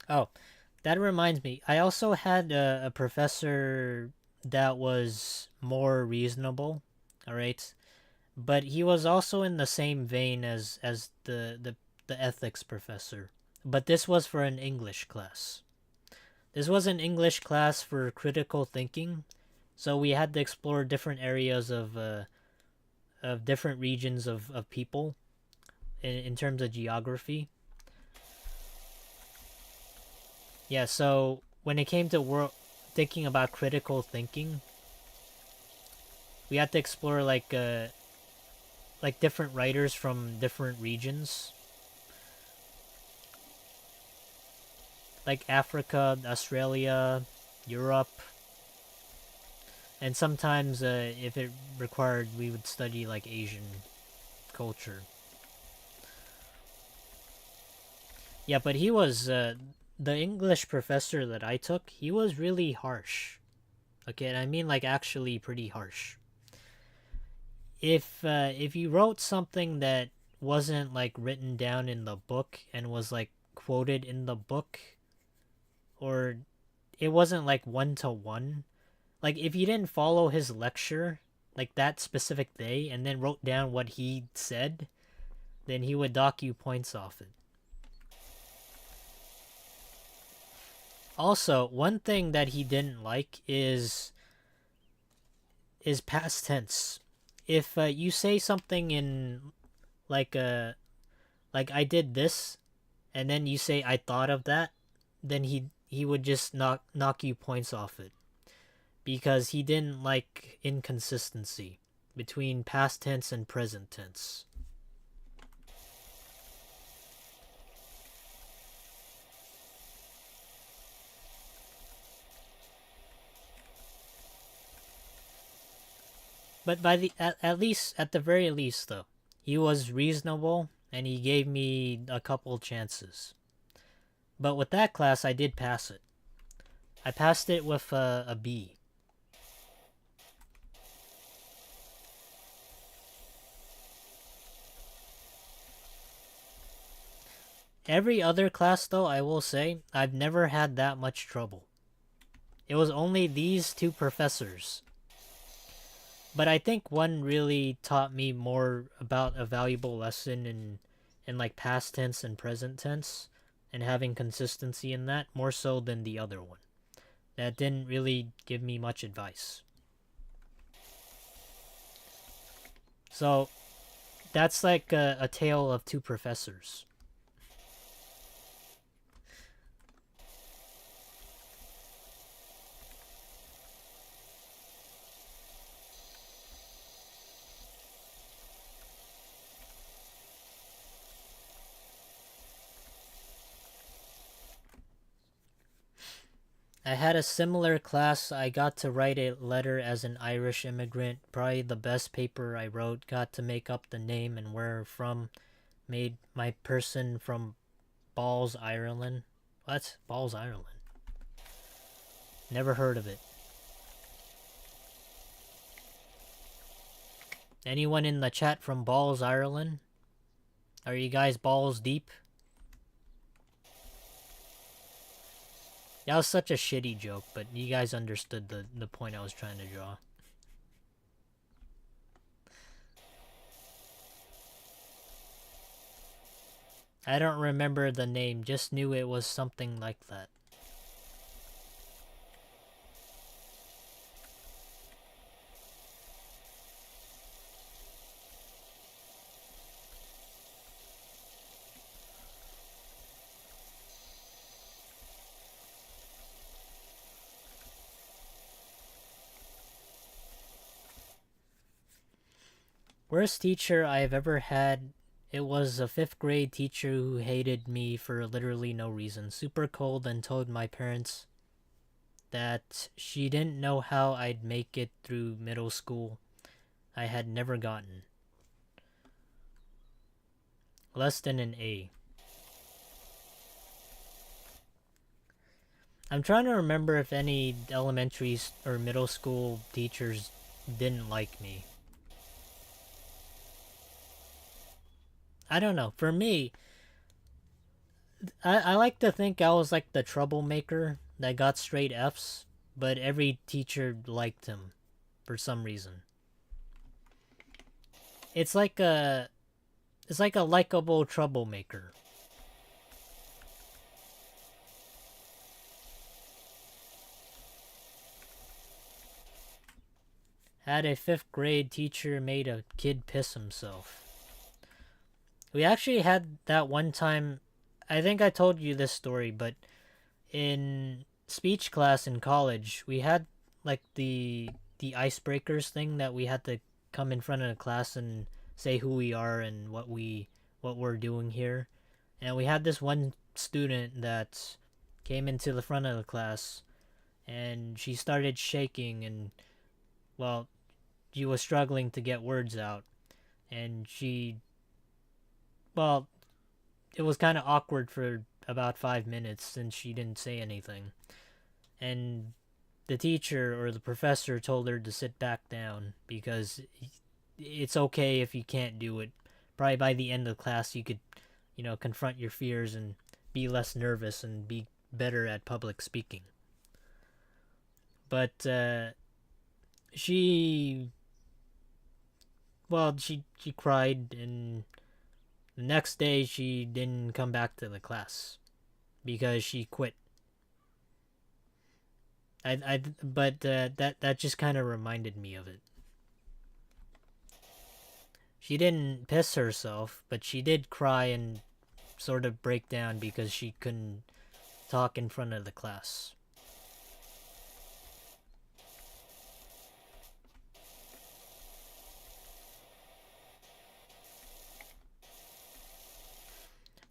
Oh, that reminds me. I also had a professor that was more reasonable. All right, but he was also in the same vein as the ethics professor. But this was for an English class. This was an English class for critical thinking, so we had to explore different areas of different regions of people in terms of geography. Yeah, so when it came to thinking about critical thinking, we had to explore like different writers from different regions, like Africa, Australia, Europe, and sometimes if it required, we would study like Asian culture. Yeah, but he was the English professor that I took. He was really harsh. Okay, and I mean like actually pretty harsh. If you wrote something that wasn't like written down in the book and was like quoted in the book, or it wasn't like one to one, like if you didn't follow his lecture like that specific day and then wrote down what he said, then he would dock you points off it. Also, one thing that he didn't like is past tense. If you say something in like like I did this, and then you say I thought of that, then he would just knock you points off it because he didn't like inconsistency between past tense and present tense. But at least at the very least though, he was reasonable and he gave me a couple chances. But with that class, I did pass it. I passed it with a B. Every other class, though, I will say, I've never had that much trouble. It was only these 2 professors. But I think one really taught me more about a valuable lesson in like past tense and present tense and having consistency in that more so than the other one. That didn't really give me much advice. So that's like a tale of 2 professors. I had a similar class. I got to write a letter as an Irish immigrant. Probably the best paper I wrote. Got to make up the name and where from. Made my person from Balls, Ireland. What? Balls, Ireland. Never heard of it. Anyone in the chat from Balls, Ireland? Are you guys balls deep? That was such a shitty joke, but you guys understood the point I was trying to draw. I don't remember the name, just knew it was something like that. Worst teacher I've ever had, it was a 5th grade teacher who hated me for literally no reason. Super cold and told my parents that she didn't know how I'd make it through middle school. I had never gotten less than an A. I'm trying to remember if any elementary or middle school teachers didn't like me. I don't know. For me, I like to think I was like the troublemaker that got straight F's, but every teacher liked him for some reason. It's like a likable troublemaker. Had a 5th grade teacher made a kid piss himself. We actually had that one time. I think I told you this story, but in speech class in college, we had like the icebreakers thing that we had to come in front of the class and say who we are and what we're doing here. And we had this one student that came into the front of the class and she started shaking and, well, she was struggling to get words out. And well, it was kind of awkward for about 5 minutes since she didn't say anything. And the teacher or the professor told her to sit back down because it's okay if you can't do it. Probably by the end of the class, you could, confront your fears and be less nervous and be better at public speaking. But she cried, and the next day she didn't come back to the class because she quit. But that just kind of reminded me of it. She didn't piss herself, but she did cry and sort of break down because she couldn't talk in front of the class.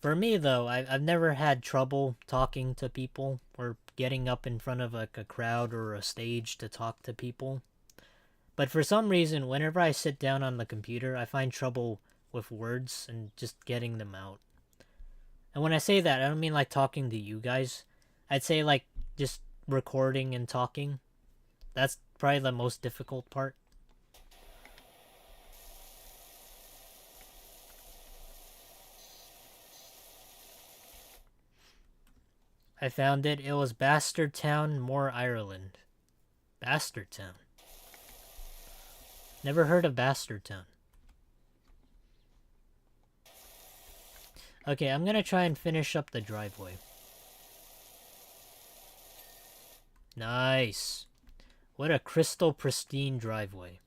For me, though, I've never had trouble talking to people or getting up in front of like a crowd or a stage to talk to people. But for some reason, whenever I sit down on the computer, I find trouble with words and just getting them out. And when I say that, I don't mean like talking to you guys. I'd say like just recording and talking. That's probably the most difficult part. I found it. It was Bastard Town, More Ireland. Bastard Town. Never heard of Bastard Town. Okay, I'm gonna try and finish up the driveway. Nice. What a crystal pristine driveway.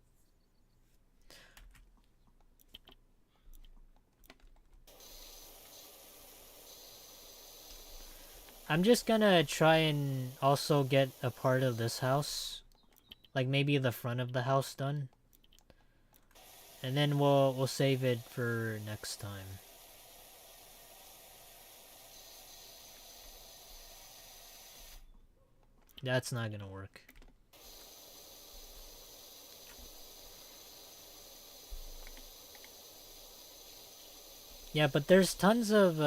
I'm just gonna try and also get a part of this house. Like maybe the front of the house done. And then we'll save it for next time. That's not gonna work. Yeah, but there's tons of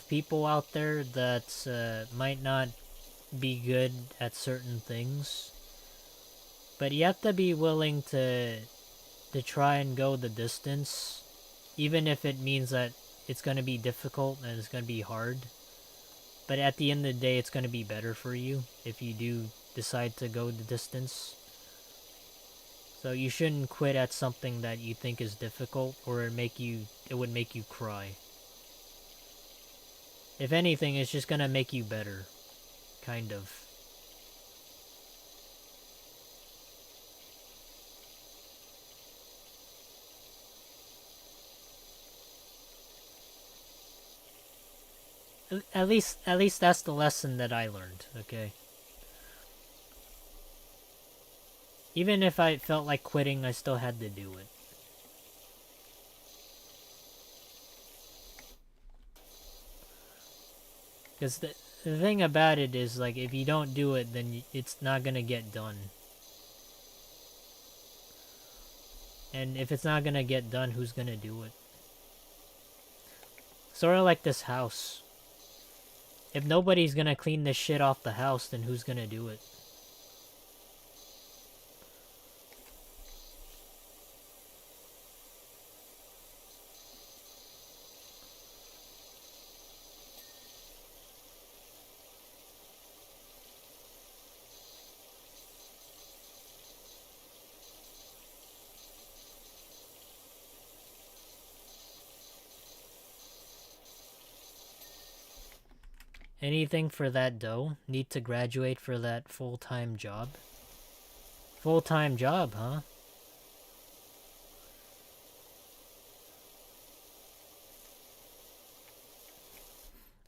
people out there that might not be good at certain things, but you have to be willing to try and go the distance, even if it means that it's gonna be difficult and it's gonna be hard. But at the end of the day, it's gonna be better for you if you do decide to go the distance. So you shouldn't quit at something that you think is difficult or it would make you cry. If anything, it's just gonna make you better. Kind of. At least that's the lesson that I learned, okay? Even if I felt like quitting, I still had to do it. Because the thing about it is, like, if you don't do it, then it's not gonna get done. And if it's not gonna get done, who's gonna do it? Sort of like this house. If nobody's gonna clean this shit off the house, then who's gonna do it? Anything for that dough? Need to graduate for that full-time job? Full-time job, huh?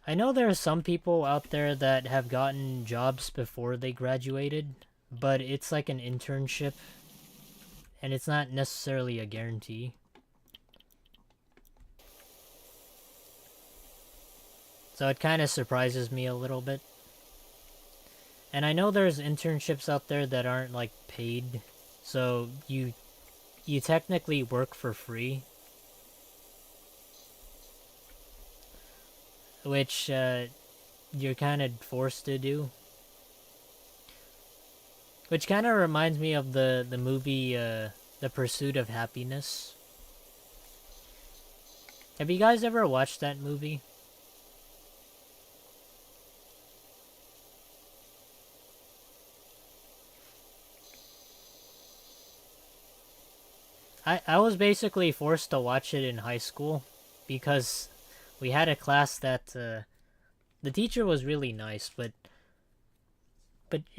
I know there are some people out there that have gotten jobs before they graduated, but it's like an internship, and it's not necessarily a guarantee. So it kind of surprises me a little bit. And I know there's internships out there that aren't like paid, so you technically work for free, which you're kind of forced to do. Which kind of reminds me of the movie The Pursuit of Happiness. Have you guys ever watched that movie? I was basically forced to watch it in high school because we had a class that the teacher was really nice, but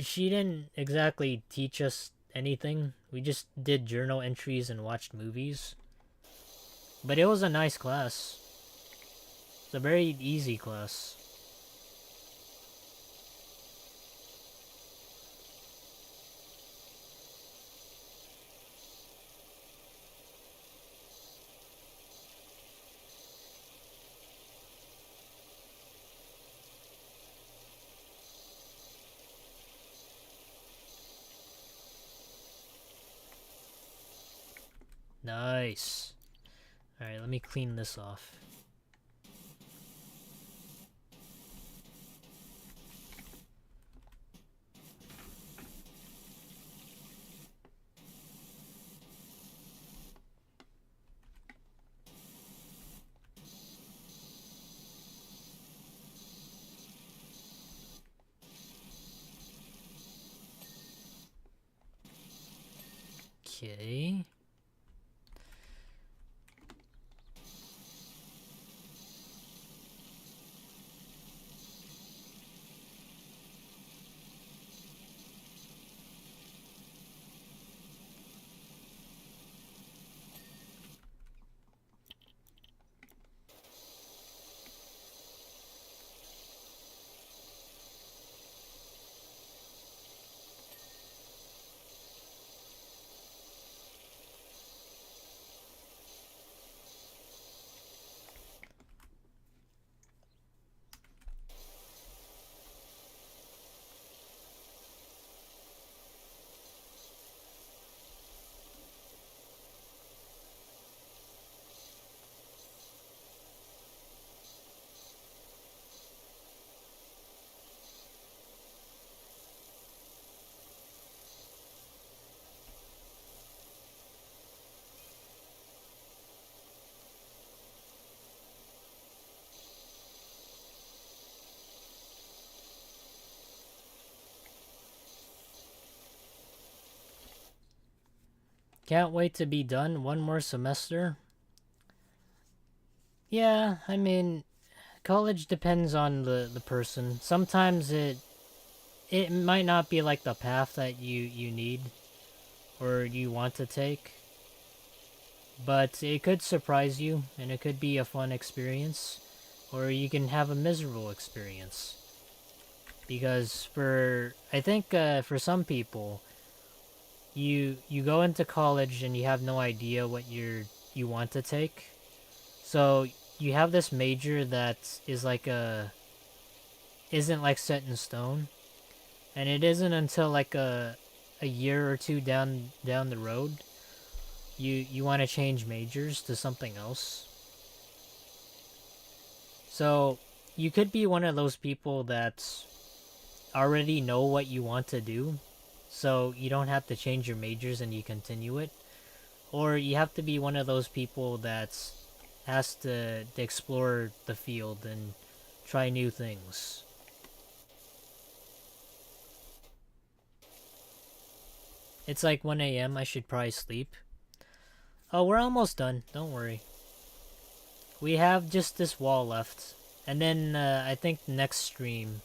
she didn't exactly teach us anything. We just did journal entries and watched movies. But it was a nice class. It's a very easy class. Nice. Alright, let me clean this off. Okay. Can't wait to be done. One more semester. Yeah, I mean, college depends on the person. Sometimes it might not be like the path that you need or you want to take, but it could surprise you and it could be a fun experience, or you can have a miserable experience. Because I think for some people, you go into college and you have no idea what you want to take. So you have this major that isn't like set in stone, and it isn't until like a year or two down the road you want to change majors to something else. So you could be one of those people that already know what you want to do, so you don't have to change your majors and you continue it. Or you have to be one of those people that has to explore the field and try new things. It's like 1 a.m. I should probably sleep. Oh, we're almost done. Don't worry. We have just this wall left. And then I think the next stream,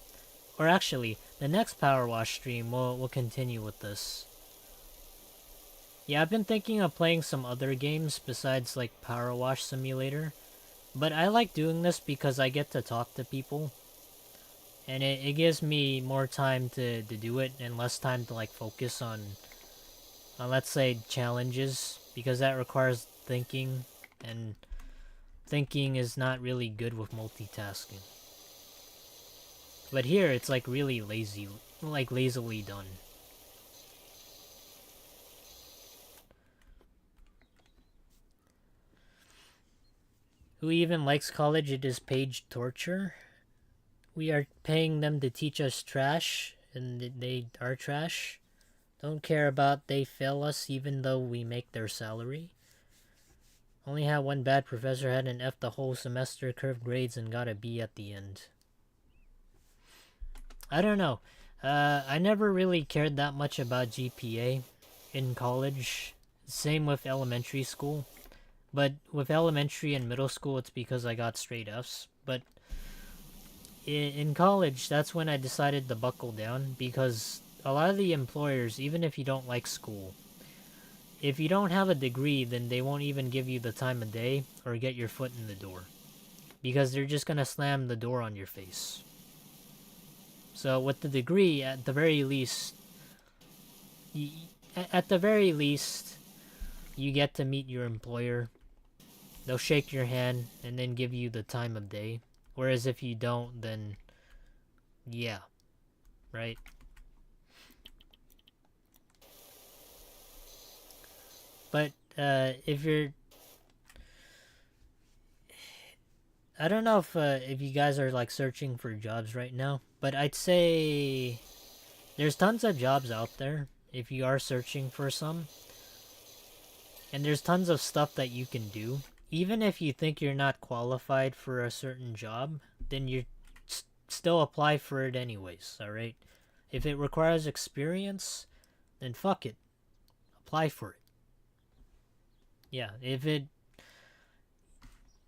or actually, the next Power Wash stream, we'll continue with this. Yeah, I've been thinking of playing some other games besides like Powerwash Simulator, but I like doing this because I get to talk to people, and it gives me more time to do it and less time to like focus on let's say challenges, because that requires thinking, and thinking is not really good with multitasking. But here it's like really lazy, like lazily done. Who even likes college? It is page torture. We are paying them to teach us trash, and they are trash. Don't care about they fail us even though we make their salary. Only had one bad professor, had an F the whole semester, curved grades, and got a B at the end. I don't know. I never really cared that much about GPA in college. Same with elementary school. But with elementary and middle school, it's because I got straight Fs. But in college, that's when I decided to buckle down, because a lot of the employers, even if you don't like school, if you don't have a degree, then they won't even give you the time of day or get your foot in the door, because they're just gonna slam the door on your face. So with the degree, at the very least, you get to meet your employer. They'll shake your hand and then give you the time of day. Whereas if you don't, then yeah, right? But if you're, I don't know if you guys are like searching for jobs right now, but I'd say there's tons of jobs out there if you are searching for some, and there's tons of stuff that you can do. Even if you think you're not qualified for a certain job, then you still apply for it anyways. All right. If it requires experience, then fuck it, apply for it. Yeah,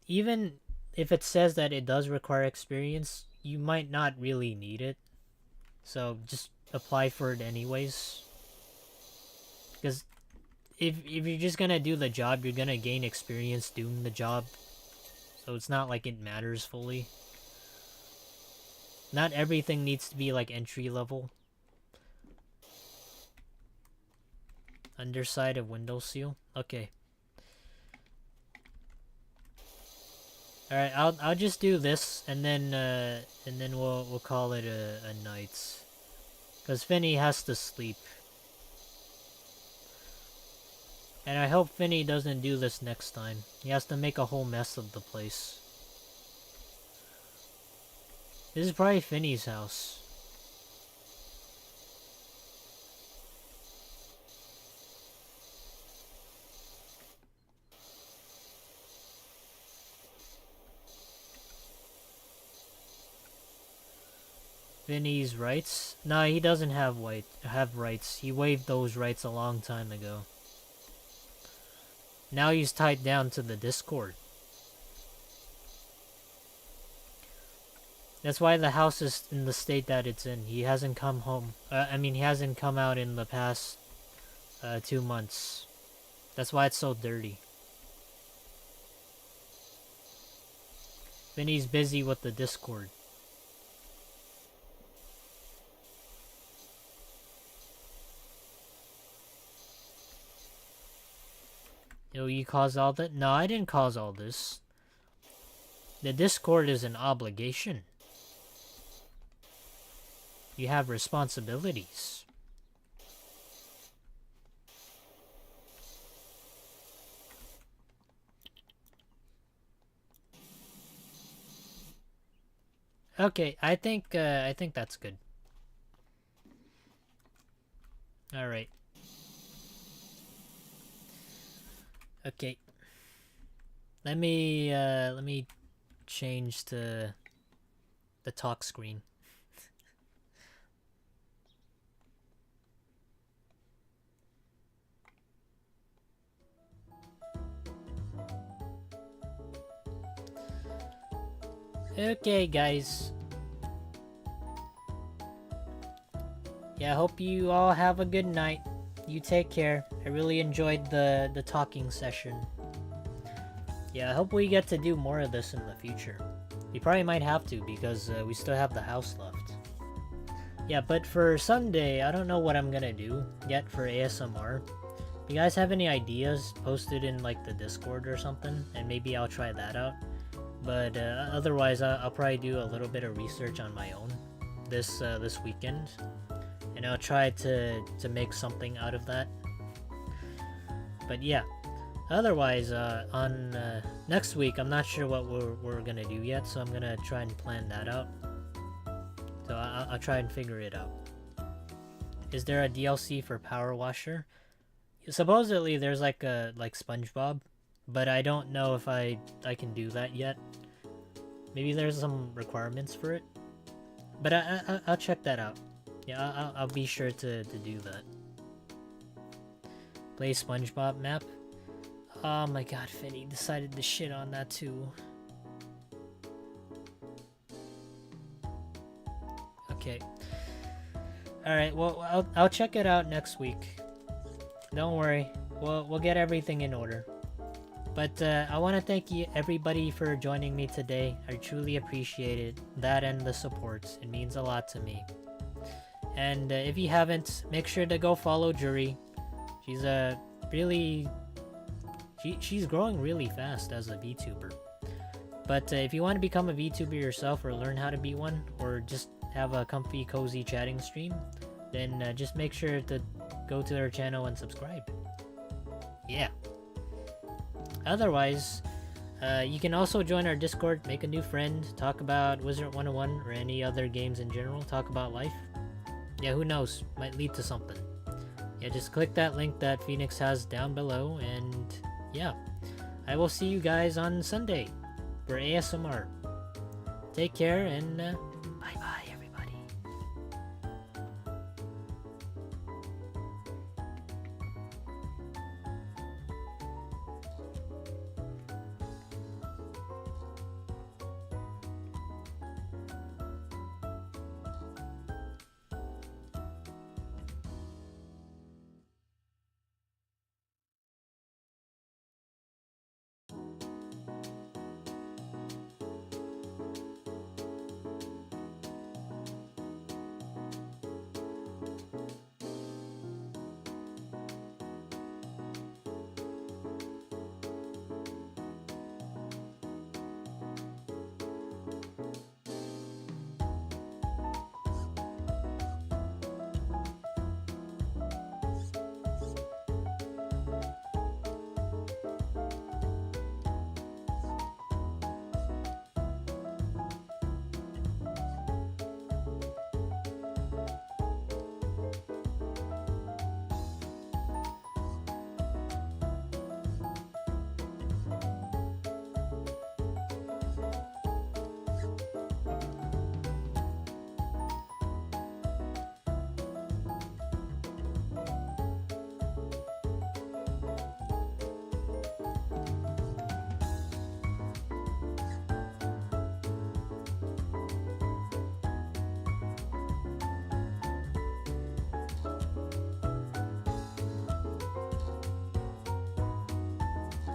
even if it says that it does require experience, you might not really need it. So just apply for it anyways. Because if you're just gonna do the job, you're gonna gain experience doing the job. So it's not like it matters fully. Not everything needs to be like entry level. Underside of window seal. Okay. All right, I'll just do this, and then we'll call it a night, cause Finny has to sleep, and I hope Finny doesn't do this next time. He has to make a whole mess of the place. This is probably Finny's house. Vinny's rights? Nah, he doesn't have rights. He waived those rights a long time ago. Now he's tied down to the Discord. That's why the house is in the state that it's in. He hasn't come home. He hasn't come out in the past 2 months. That's why it's so dirty. Finny's busy with the Discord. Yo, you caused all that? No, I didn't cause all this. The Discord is an obligation. You have responsibilities. Okay, I think that's good. All right. Okay. Let me change to the talk screen. Okay, guys. Yeah, I hope you all have a good night. You take care. I really enjoyed the talking session. Yeah, I hope we get to do more of this in the future. We probably might have to because we still have the house left. Yeah, but for Sunday, I don't know what I'm gonna do yet for ASMR. If you guys have any ideas, post it in like the Discord or something, and maybe I'll try that out. But otherwise, I'll probably do a little bit of research on my own this weekend, and I'll try to make something out of that. But yeah, otherwise, on next week, I'm not sure what we're gonna do yet, so I'm gonna try and plan that out. So I'll try and figure it out. Is there a DLC for Power Washer? Supposedly, there's like SpongeBob, but I don't know if I can do that yet. Maybe there's some requirements for it, but I'll check that out. Yeah, I'll be sure to do that. Play SpongeBob map. Oh my god, Finny decided to shit on that too. Okay. Alright, well, I'll check it out next week. Don't worry. We'll get everything in order. But I want to thank you, everybody, for joining me today. I truly appreciate it. That and the support. It means a lot to me. And if you haven't, make sure to go follow Jury. She's she's growing really fast as a VTuber. But if you want to become a VTuber yourself or learn how to be one, or just have a comfy, cozy chatting stream, then just make sure to go to her channel and subscribe. Yeah. Otherwise, you can also join our Discord, make a new friend, talk about Wizard 101 or any other games in general, talk about life. Yeah, who knows? Might lead to something. Yeah, just click that link that Phoenix has down below, and yeah. I will see you guys on Sunday for ASMR. Take care, and